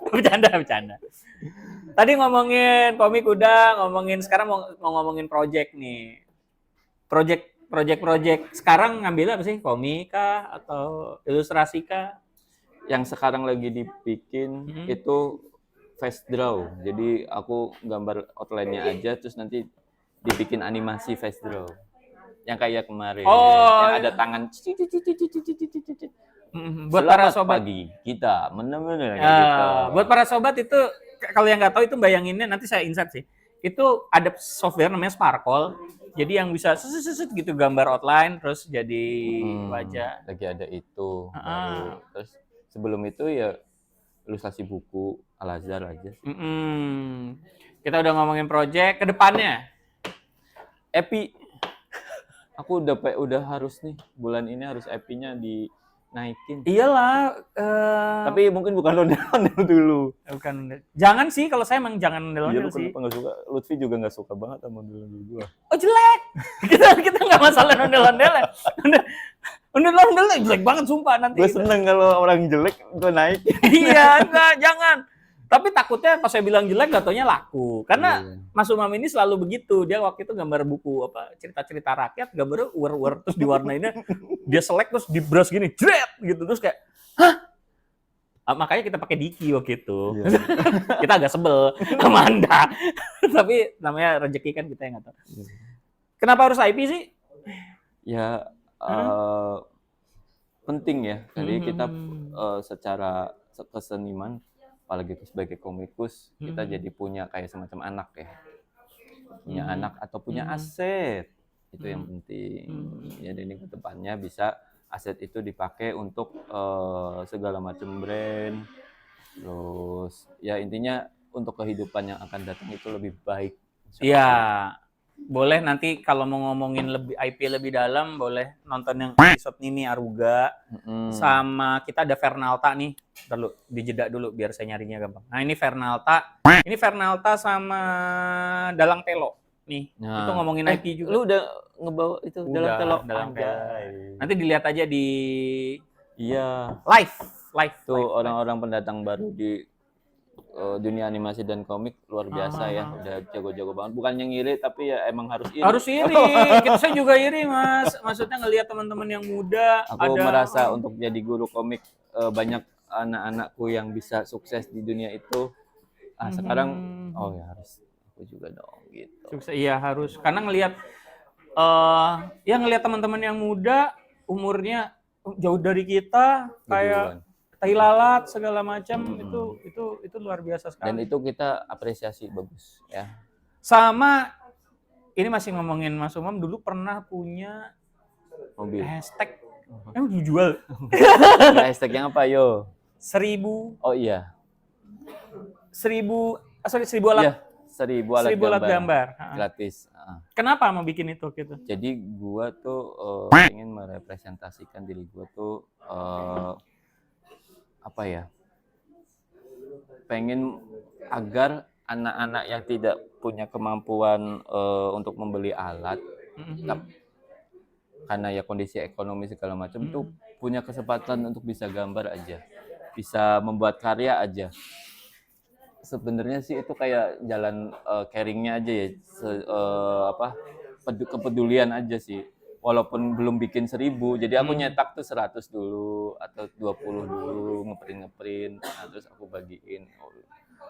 Speaker 1: Bercanda. Tadi ngomongin komik udah, sekarang mau ngomongin project nih. Project sekarang ngambil apa sih? Komik kah atau ilustrasi kah?
Speaker 2: Yang sekarang lagi dibikin itu face draw. Jadi aku gambar outline-nya aja terus nanti dibikin animasi face draw. Yang kayak kemarin yang ada tangan
Speaker 1: buat para sobat
Speaker 2: pagi kita menemukan
Speaker 1: gitu. Buat para sobat itu kalau yang nggak tahu itu bayanginnya nanti saya insert sih. Itu ada software namanya Sparkle. Jadi yang bisa gitu gambar outline terus jadi wajah.
Speaker 2: Lagi ada itu. Baru. Terus sebelum itu ya ilustrasi buku Al-Azhar aja.
Speaker 1: Kita udah ngomongin project ke depannya.
Speaker 2: Epi. Aku udah harus nih bulan ini harus Epi-nya dinaikin.
Speaker 1: Iyalah.
Speaker 2: Tapi mungkin bukan ondel-ondel dulu.
Speaker 1: Bukan. Jangan sih kalau saya emang jangan ondel-ondel sih.
Speaker 2: Iya, nggak suka. Lutfi juga nggak suka banget sama ondel-ondel gua.
Speaker 1: Oh jelek. kita nggak masalah ondel-ondel. Ondel-ondel jelek banget sumpah nanti.
Speaker 2: Gue seneng kalau orang jelek gue naik.
Speaker 1: Iya, enggak, jangan. Tapi takutnya pas saya bilang jelek gak taunya laku. Karena Mas Umam ini selalu begitu. Dia waktu itu gambar buku cerita-cerita rakyat, gambarnya war terus diwarnainnya dia selek terus dibrush gini, jret gitu terus kayak, hah? Makanya kita pakai Diki waktu itu. Iya. Kita agak sebel sama Anda. Tapi namanya rezeki kan kita yang nggak tahu. Kenapa harus IP sih?
Speaker 2: Ya penting ya. Jadi kita secara keseniman, apalagi sebagai komikus, kita jadi punya kayak semacam anak ya. Punya anak atau punya aset. Itu yang penting. Jadi ini ke depannya bisa aset itu dipakai untuk segala macam brand. Terus ya intinya untuk kehidupan yang akan datang itu lebih baik.
Speaker 1: Iya. Boleh nanti kalau mau ngomongin lebih IP lebih dalam boleh nonton yang episode ini Aruga. Sama kita ada Fernalta nih. Dulu dijeda dulu biar saya nyarinya gampang. Nah, ini Fernalta. Ini Fernalta sama Dalang Telo nih. Itu ngomongin IP juga.
Speaker 2: Lu udah ngebawa itu Dalang Telo.
Speaker 1: Nanti dilihat aja di live
Speaker 2: tuh orang-orang pendatang baru di dunia animasi dan komik luar biasa ya, udah jago-jago banget. Bukan yang iri tapi ya emang harus iri.
Speaker 1: Harus iri. Saya juga iri, Mas. Maksudnya ngelihat teman-teman yang muda.
Speaker 2: Aku merasa untuk jadi guru komik banyak anak-anakku yang bisa sukses di dunia itu. Sekarang ya harus aku juga dong gitu.
Speaker 1: Sukses iya harus. Karena ngelihat ngelihat teman-teman yang muda umurnya jauh dari kita kayak tai lalat segala macam itu luar biasa sekali.
Speaker 2: Dan itu kita apresiasi bagus ya.
Speaker 1: Sama ini masih ngomongin Mas Umam dulu pernah punya
Speaker 2: mobil.
Speaker 1: Hashtag dijual.
Speaker 2: Hashtagnya apa yo?
Speaker 1: 1000.
Speaker 2: Oh iya.
Speaker 1: 1000 alat.
Speaker 2: Iya, 1000 alat gambar. Gratis.
Speaker 1: Kenapa mau bikin itu gitu?
Speaker 2: Jadi gua tuh pengen merepresentasikan diri gua tuh apa ya? Pengen agar anak-anak yang tidak punya kemampuan untuk membeli alat karena ya kondisi ekonomi segala macam tuh punya kesempatan untuk bisa gambar aja, bisa membuat karya aja. Sebenarnya sih itu kayak jalan caringnya aja ya, kepedulian aja sih. walaupun belum bikin 1000, jadi aku nyetak tuh 100 dulu atau 20 dulu, ngeprint, nah, terus aku bagiin.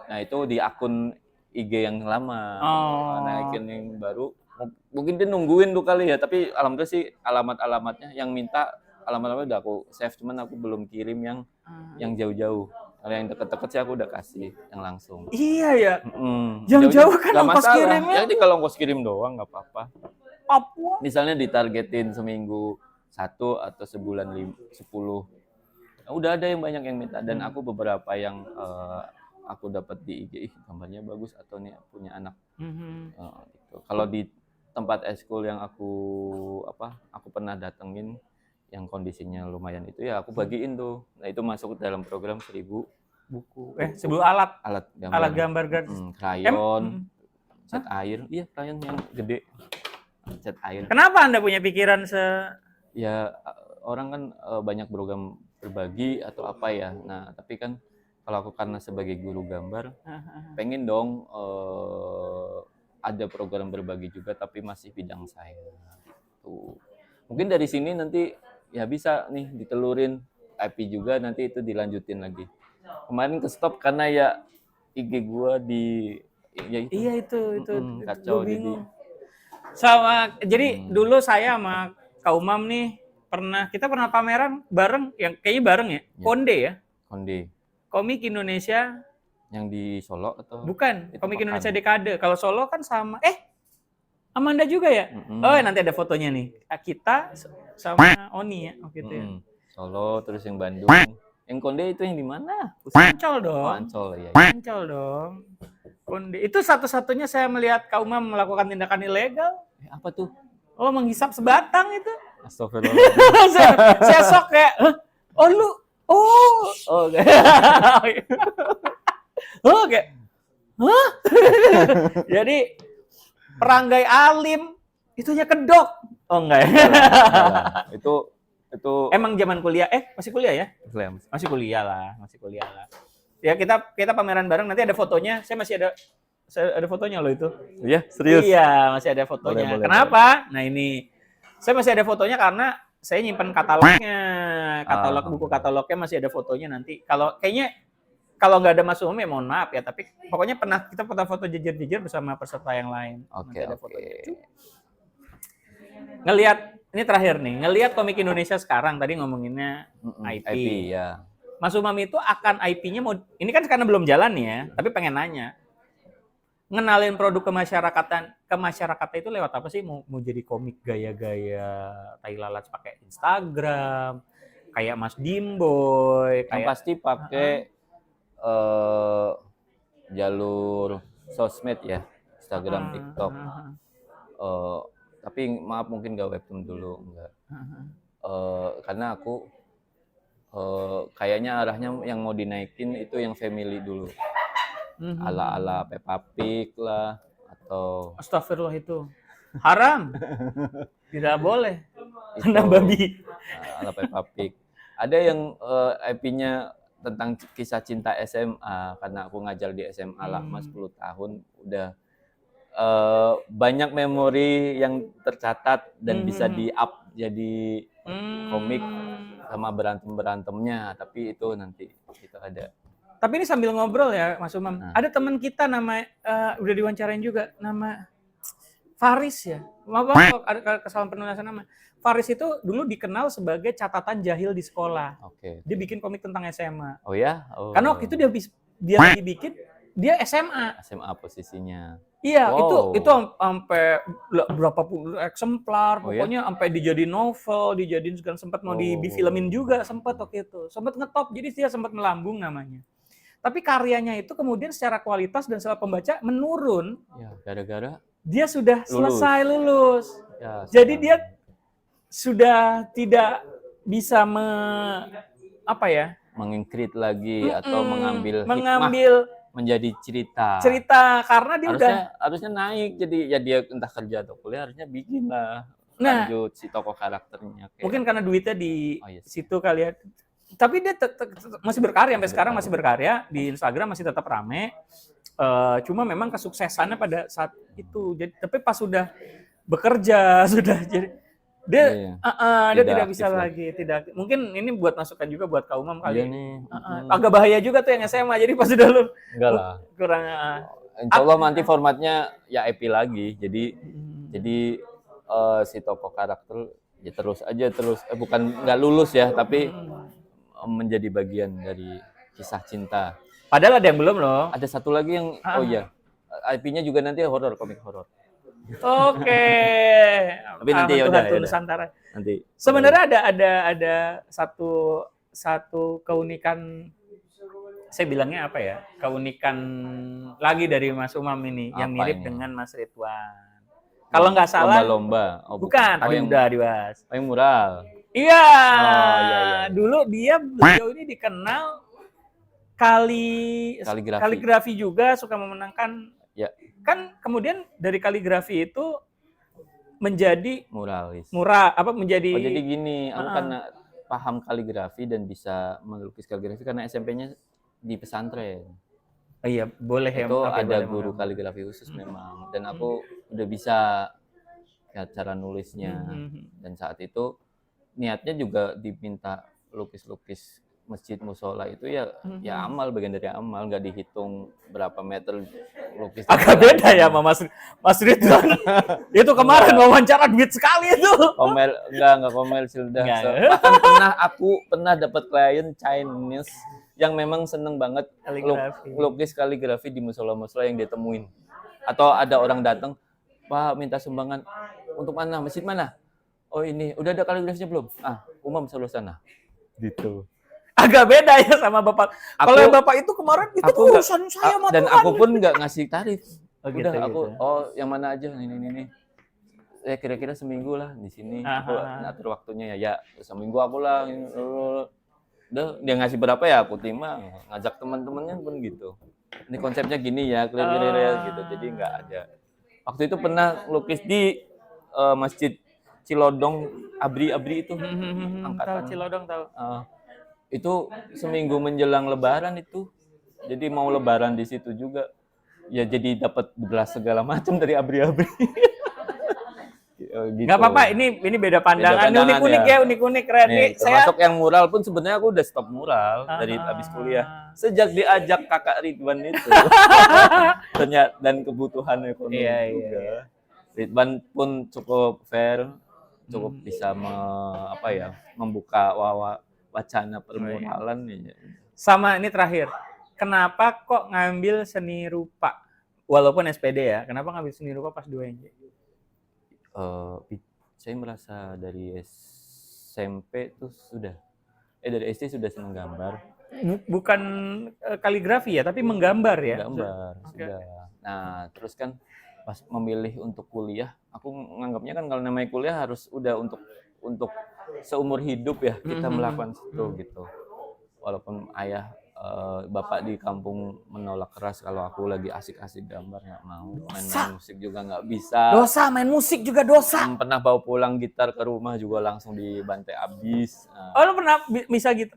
Speaker 2: Nah itu di akun IG yang lama, naikin yang baru, mungkin dia nungguin tuh kali ya, tapi alhamdulillah sih alamat-alamatnya yang minta, alamat-alamatnya udah aku save, cuman aku belum kirim yang jauh-jauh. Kalau yang deket-deket sih aku udah kasih yang langsung.
Speaker 1: Iya ya.
Speaker 2: Yang
Speaker 1: jauh kan
Speaker 2: nggak
Speaker 1: ongkos
Speaker 2: masalah.
Speaker 1: kirimnya.
Speaker 2: Jadi kalau ongkos kirim doang nggak apa-apa.
Speaker 1: Papua.
Speaker 2: Misalnya ditargetin seminggu 1 atau sebulan 10. Udah ada yang banyak yang minta, dan aku beberapa yang aku dapat di IG, gambarnya bagus atau nih punya anak. Gitu. Kalau di tempat eskul yang aku pernah datengin yang kondisinya lumayan itu, ya aku bagiin tuh. Nah itu masuk dalam program 1000
Speaker 1: buku. 1000 alat gambar gratis.
Speaker 2: Krayon, cat air. Iya, krayon yang gede. Cat air.
Speaker 1: Kenapa Anda punya pikiran
Speaker 2: Ya orang kan banyak program berbagi atau apa ya. Nah, tapi kan kalau aku karena sebagai guru gambar, pengen dong ada program berbagi juga tapi masih bidang saya. Tuh. Mungkin dari sini nanti ya bisa nih ditelurin IP juga, nanti itu dilanjutin lagi. Kemarin ke stop karena ya IG gua ya itu.
Speaker 1: Iya itu
Speaker 2: kacau jadi.
Speaker 1: Jadi dulu saya sama Kak Umam nih kita pernah pameran bareng, yang kayaknya bareng ya. Konde ya.
Speaker 2: Konde.
Speaker 1: Komik Indonesia.
Speaker 2: Yang di Solo atau?
Speaker 1: Bukan, Komik Indonesia Dekade. Kalau Solo kan sama Amanda juga ya? Oh, nanti ada fotonya nih. Kita sama Oni ya waktu itu ya.
Speaker 2: Solo, terus yang Bandung. Yang Konde itu yang di mana?
Speaker 1: Ancol dong.
Speaker 2: Ancol ya.
Speaker 1: Ancol dong. Konde. Itu satu-satunya saya melihat Kak Umam melakukan tindakan ilegal.
Speaker 2: Apa tuh?
Speaker 1: Oh, menghisap sebatang itu.
Speaker 2: Astagfirullah.
Speaker 1: saya sok kayak, oke. Hah? Jadi Peranggai Alim itunya kedok. Oh enggak ya.
Speaker 2: Itu
Speaker 1: emang zaman kuliah, masih kuliah ya? Masih kuliah lah. Ya kita pameran bareng, nanti ada fotonya. Saya ada fotonya loh itu.
Speaker 2: Iya, serius?
Speaker 1: Iya, masih ada fotonya.
Speaker 2: Boleh.
Speaker 1: Kenapa? Nah ini, saya masih ada fotonya karena saya nyimpen katalognya. Buku katalognya masih ada fotonya nanti. Kalau nggak ada Mas Umum ya mohon maaf ya, tapi pokoknya kita pernah foto jejer-jejer bersama peserta yang lain.
Speaker 2: Oke.
Speaker 1: Ngelihat, ini terakhir nih, ngelihat komik Indonesia sekarang, tadi ngomonginnya IP.
Speaker 2: Ya.
Speaker 1: Mas Umam itu akan IP-nya ini kan karena belum jalan ya, tapi pengen nanya. Ngenalin produk ke masyarakat itu lewat apa sih? Mau jadi komik gaya-gaya tai lalat pakai Instagram, kayak Mas Dimboy,
Speaker 2: Yang pasti pakai jalur sosmed ya, Instagram, TikTok. Tapi maaf mungkin nggak webtoon dulu, enggak. Karena aku kayaknya arahnya yang mau dinaikin itu yang family dulu. Ala-ala Peppa Pig lah atau
Speaker 1: Astagfirullah, itu haram. Tidak boleh. Kena babi.
Speaker 2: Ala Peppa Pig. Ada yang IP-nya tentang kisah cinta SMA, karena aku ngajar di SMA lama 10 tahun, udah banyak memori yang tercatat dan bisa di-up jadi komik sama berantem-berantemnya, tapi itu nanti kita ada.
Speaker 1: Tapi ini sambil ngobrol ya Mas Umam, ada teman kita udah diwawancarain juga, nama Faris ya. Maaf ada kesalahan penulisan nama. Faris itu dulu dikenal sebagai catatan jahil di sekolah.
Speaker 2: Oke.
Speaker 1: Dia bikin komik tentang SMA.
Speaker 2: Oh ya?
Speaker 1: Karena waktu itu dia lagi bikin, dia SMA.
Speaker 2: SMA posisinya.
Speaker 1: Iya, itu sampai berapa puluh eksemplar, pokoknya sampai dijadiin novel, dijadiin sempat mau difilmin juga, sempat waktu itu. Sempat ngetop, jadi dia sempat melambung namanya. Tapi karyanya itu kemudian secara kualitas dan secara pembaca menurun.
Speaker 2: Ya, gara-gara
Speaker 1: dia sudah selesai lulus.
Speaker 2: Ya,
Speaker 1: jadi dia sudah tidak bisa
Speaker 2: mengcreate lagi atau mengambil menjadi cerita
Speaker 1: karena dia
Speaker 2: harusnya naik, jadi ya dia entah kerja atau kuliah harusnya bikin lah lanjut si tokoh karakternya.
Speaker 1: Mungkin karena duitnya di situ kali ya. Tapi dia masih berkarya sampai sekarang, masih berkarya di Instagram, masih tetap rame. Cuma memang kesuksesannya pada saat itu. Jadi tapi pas sudah bekerja, sudah jadi Dia dia tidak bisa
Speaker 2: aktif
Speaker 1: lagi, tidak. Mungkin ini buat masukan juga buat Kak Umam
Speaker 2: Iya
Speaker 1: kali.
Speaker 2: nih.
Speaker 1: Agak bahaya juga tuh yang SMA. Jadi pas udah lu
Speaker 2: Enggak lah.
Speaker 1: kurang
Speaker 2: Insya Allah nanti formatnya ya EP lagi. Jadi si tokoh karakter ya terus bukan nggak lulus ya, tapi menjadi bagian dari kisah cinta.
Speaker 1: Padahal ada yang belum loh.
Speaker 2: Ada satu lagi yang IP-nya juga nanti horor, komik horor.
Speaker 1: Oke.
Speaker 2: Tapi nanti ya udah.
Speaker 1: Nusantara.
Speaker 2: Nanti.
Speaker 1: Sebenarnya ada satu keunikan, saya bilangnya apa ya? Keunikan lagi dari Mas Umam ini yang mirip dengan Mas Ridwan. Kalau nggak salah
Speaker 2: lomba-lomba.
Speaker 1: Bukan, tadi udah dibahas.
Speaker 2: Yang mural.
Speaker 1: Iya. Iya. Dulu beliau ini dikenal kaligrafi juga, suka memenangkan.
Speaker 2: Ya.
Speaker 1: Kan kemudian dari kaligrafi itu menjadi
Speaker 2: muralis.
Speaker 1: Menjadi
Speaker 2: jadi gini, aku karena paham kaligrafi dan bisa melukis kaligrafi karena SMP-nya di pesantren.
Speaker 1: Oh iya, boleh ya.
Speaker 2: Itu ada guru kaligrafi khusus memang, dan aku udah bisa ya, cara nulisnya. Dan saat itu niatnya juga diminta lukis-lukis masjid musola itu ya amal, bagian dari amal, nggak dihitung berapa meter lukis. Agak
Speaker 1: beda ya sama Mas Ridwan. Itu kemarin wawancara duit sekali itu.
Speaker 2: Enggak komersil dah. Bahkan aku pernah dapat klien Chinese yang memang seneng banget lukis kaligrafi di musola-musola yang ditemuin. Atau ada orang datang, Pak minta sumbangan untuk mana? Masjid mana? Oh ini, udah ada kaligrafinya belum? Umam selalu sana. Gitu.
Speaker 1: Agak beda ya sama Bapak. Kalau yang Bapak itu kemarin itu urusan saya sama
Speaker 2: dan aku pun nggak ngasih tarif.
Speaker 1: Udah
Speaker 2: aku yang mana aja ini. Kira-kira seminggu lah di sini. Aku atur waktunya ya seminggu aku lah. Udah dia ngasih berapa ya aku terima. Ngajak teman-temannya pun gitu. Ini konsepnya gini ya, kira-kira gitu. Jadi nggak ada. Waktu itu pernah lukis di Masjid Cilodong, Abri itu.
Speaker 1: Tahu Cilodong tahu.
Speaker 2: Itu seminggu menjelang Lebaran itu, jadi mau Lebaran di situ juga, ya jadi dapat beras segala macam dari Abri. Gitu.
Speaker 1: Gak apa-apa, ini beda pandangan. Unik-unik keren.
Speaker 2: Termasuk yang mural pun sebenarnya aku udah stop mural dari habis kuliah. Sejak diajak kakak Ridwan itu, ternyata dan kebutuhan ekonomi juga. Ridwan pun cukup fair, cukup bisa membuka wacana permuralan nih.
Speaker 1: Sama ini terakhir, kenapa kok ngambil seni rupa? Walaupun SPD ya, kenapa ngambil seni rupa pas 2NJ?
Speaker 2: Saya merasa dari SMP tuh dari SD sudah senang gambar.
Speaker 1: Bukan kaligrafi ya, tapi menggambar ya?
Speaker 2: Gambar, sudah. Nah, terus kan pas memilih untuk kuliah, aku nganggapnya kan kalau namanya kuliah harus udah untuk seumur hidup ya kita melakukan itu gitu. Walaupun bapak di kampung menolak keras kalau aku lagi asik-asik gambar, nggak mau. Main musik juga nggak bisa.
Speaker 1: Dosa, main musik juga dosa.
Speaker 2: Pernah bawa pulang gitar ke rumah juga langsung dibantai abis.
Speaker 1: Lo pernah bisa gitu?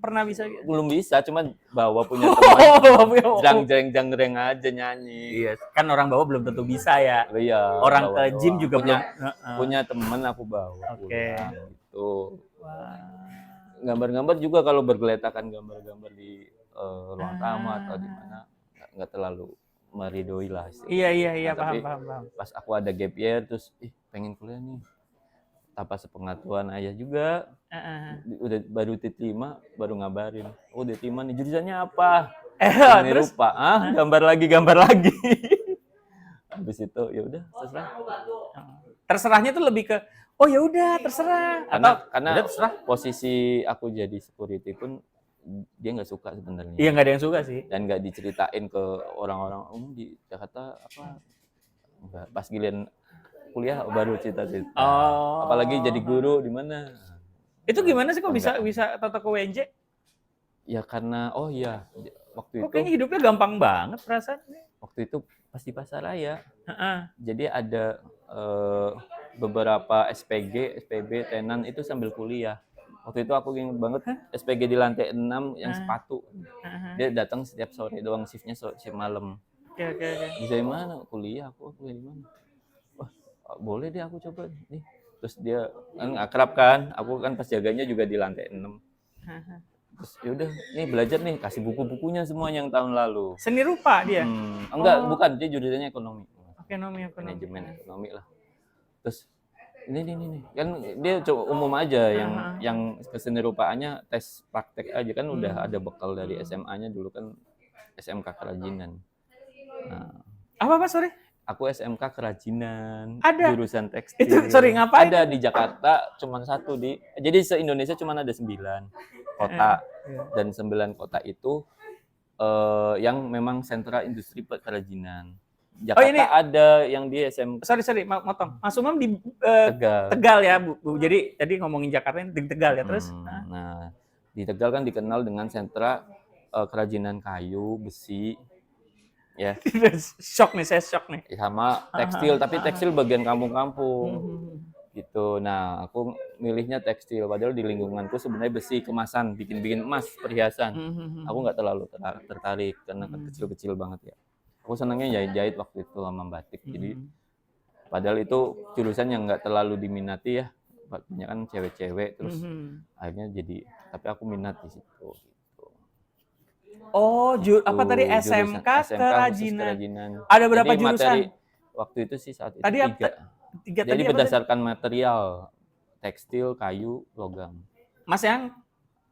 Speaker 2: Belum bisa, cuman bawa punya teman. Jang-jang aja nyanyi.
Speaker 1: Iya, kan orang bawa belum tentu bisa ya.
Speaker 2: Iya.
Speaker 1: Orang ke gym juga
Speaker 2: punya teman aku bawa.
Speaker 1: Oke.
Speaker 2: Gitu. Gambar-gambar juga kalau bergeletakan gambar-gambar di ruang tamu atau di mana nggak terlalu meridoi lah.
Speaker 1: Iya, paham.
Speaker 2: Pas aku ada gap year terus pengen kuliah nih. Tanpa sepengetahuan ayah juga. Udah baru T5 baru ngabarin. Oh, T5 nih jurusannya apa? Terus rupa. Gambar lagi. Habis itu ya udah terserah.
Speaker 1: Terserahnya tuh lebih ke ya udah terserah.
Speaker 2: Karena terserah. Posisi aku jadi security pun dia nggak suka sebenarnya.
Speaker 1: Iya, nggak ada yang suka sih.
Speaker 2: Dan nggak diceritain ke orang-orang di Jakarta apa. Enggak, pas giliran kuliah baru cerita-cerita. Apalagi jadi guru di mana.
Speaker 1: Itu gimana sih kok bisa tato ke WNJ?
Speaker 2: Ya karena waktu itu
Speaker 1: kayaknya hidupnya gampang banget perasaan.
Speaker 2: Waktu itu pas di Pasaraya. Jadi ada beberapa SPB, tenan itu sambil kuliah. Waktu itu aku ingat banget SPG di lantai 6 yang sepatu. Dia datang setiap sore doang, shiftnya shift malam.
Speaker 1: Oke.
Speaker 2: Bisa di mana? Kuliah di mana? Wah, boleh deh aku coba nih. Terus dia kan akrab kan, aku kan pas jaganya juga di lantai 6. Terus yaudah, nih belajar nih, kasih buku-bukunya semua yang tahun lalu.
Speaker 1: Seni rupa dia?
Speaker 2: Enggak, bukan, dia jurusannya ekonomi.
Speaker 1: Ekonomi.
Speaker 2: Manajemen ekonomi lah. Terus ini kan dia coba umum aja, yang keseni rupaannya tes praktek aja kan udah ada bekal dari SMA-nya dulu kan, SMK Kerajinan. Nah,
Speaker 1: apa sorry?
Speaker 2: Aku SMK Kerajinan,
Speaker 1: ada
Speaker 2: jurusan tekstil.
Speaker 1: Itu sorry ngapain?
Speaker 2: Ada di Jakarta, cuman 1 jadi se-Indonesia cuman ada 9 kota dan 9 kota itu yang memang sentra industri kerajinan. Jakarta
Speaker 1: ini
Speaker 2: ada yang di SMK.
Speaker 1: Sorry, motong. Mas Umam di
Speaker 2: Tegal.
Speaker 1: Tegal ya, Bu. Jadi tadi ngomongin Jakarta ini di Tegal ya, terus?
Speaker 2: Nah, di Tegal kan dikenal dengan sentra kerajinan kayu, besi, ya.
Speaker 1: Saya shock nih.
Speaker 2: Sama tekstil, tapi tekstil bagian kampung-kampung. Gitu. Nah, aku milihnya tekstil, padahal di lingkunganku sebenarnya besi, kemasan, bikin emas, perhiasan. Aku nggak terlalu tertarik karena kecil-kecil banget ya. Aku senangnya jahit-jahit waktu itu sama batik. Jadi padahal itu jurusan yang nggak terlalu diminati ya. Banyak kan cewek-cewek, terus akhirnya jadi, tapi aku minat di situ. Gitu.
Speaker 1: Oh, apa tadi SMK Kerajinan. Ada berapa
Speaker 2: jadi
Speaker 1: jurusan?
Speaker 2: Materi, waktu itu sih saat itu
Speaker 1: tadi
Speaker 2: 3. Jadi berdasarkan material, tekstil, kayu, logam.
Speaker 1: Mas yang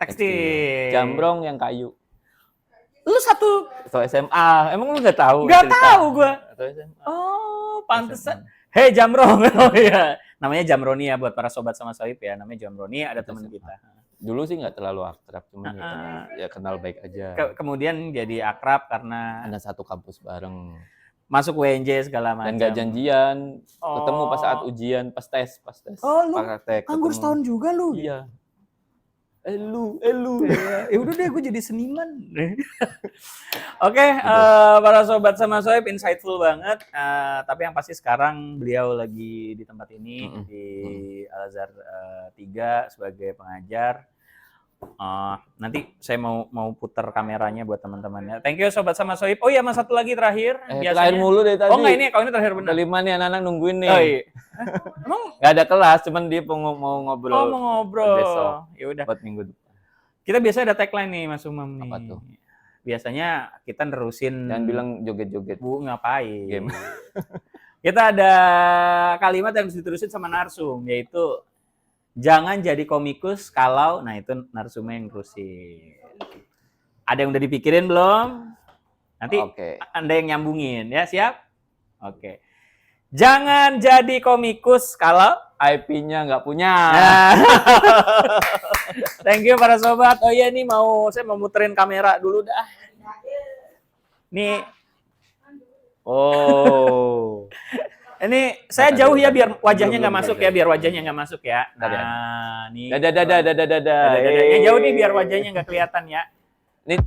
Speaker 1: tekstil.
Speaker 2: Jambrong yang kayu.
Speaker 1: Lu satu
Speaker 2: SMA, emang lu nggak tahu?
Speaker 1: Nggak tahu gua.
Speaker 2: Atau SMA.
Speaker 1: Oh, pantesan. Hei Jamrong, oh iya. Namanya Jamroni ya buat para sobat sama sohib ya. Namanya Jamroni, ada teman kita.
Speaker 2: Dulu sih nggak terlalu akrab, cuma ya kenal baik aja.
Speaker 1: Kemudian jadi akrab karena
Speaker 2: ada satu kampus bareng.
Speaker 1: Masuk WNJ segala macam.
Speaker 2: Dan nggak janjian, ketemu pas saat ujian, pas tes.
Speaker 1: Oh, lu nganggur setahun juga lu?
Speaker 2: Iya. Lu.
Speaker 1: Ya udah deh, gue jadi seniman. Oke, para sobat sama sohib, insightful banget. Tapi yang pasti sekarang beliau lagi di tempat ini di Al-Azhar 3 sebagai pengajar. Nanti saya mau putar kameranya buat teman-temannya. Thank you sobat sama sohib. Oh iya, mas satu lagi terakhir.
Speaker 2: Terakhir mulu deh tadi.
Speaker 1: Oh enggak, ini kalau ini terakhir benar.
Speaker 2: Kelima nih anak-anak nungguin nih.
Speaker 1: Oh iya. Emang
Speaker 2: nggak ada kelas, cuman dia mau ngobrol.
Speaker 1: Oh, mau ngobrol.
Speaker 2: Besok.
Speaker 1: Ya udah.
Speaker 2: Buat minggu depan.
Speaker 1: Kita biasanya ada tagline nih Mas Umam nih.
Speaker 2: Apa tuh?
Speaker 1: Biasanya kita nerusin.
Speaker 2: Jangan bilang joget-joget.
Speaker 1: Bu, ngapain?
Speaker 2: Game.
Speaker 1: Kita ada kalimat yang harus diterusin sama narsum, yaitu jangan jadi komikus kalau, nah itu narsumnya yang terusin. Ada yang udah dipikirin belum? Nanti Anda yang nyambungin ya, siap? Oke. Jangan jadi komikus kalau
Speaker 2: IP-nya nggak punya.
Speaker 1: Thank you para sobat. Oh iya nih saya mau muterin kamera dulu dah. Nih.
Speaker 2: Oh.
Speaker 1: Ini saya jauh ya biar wajahnya nggak masuk ya, Nah, nih.
Speaker 2: Dadah.
Speaker 1: Yang jauh nih biar wajahnya nggak kelihatan ya.
Speaker 2: Nih.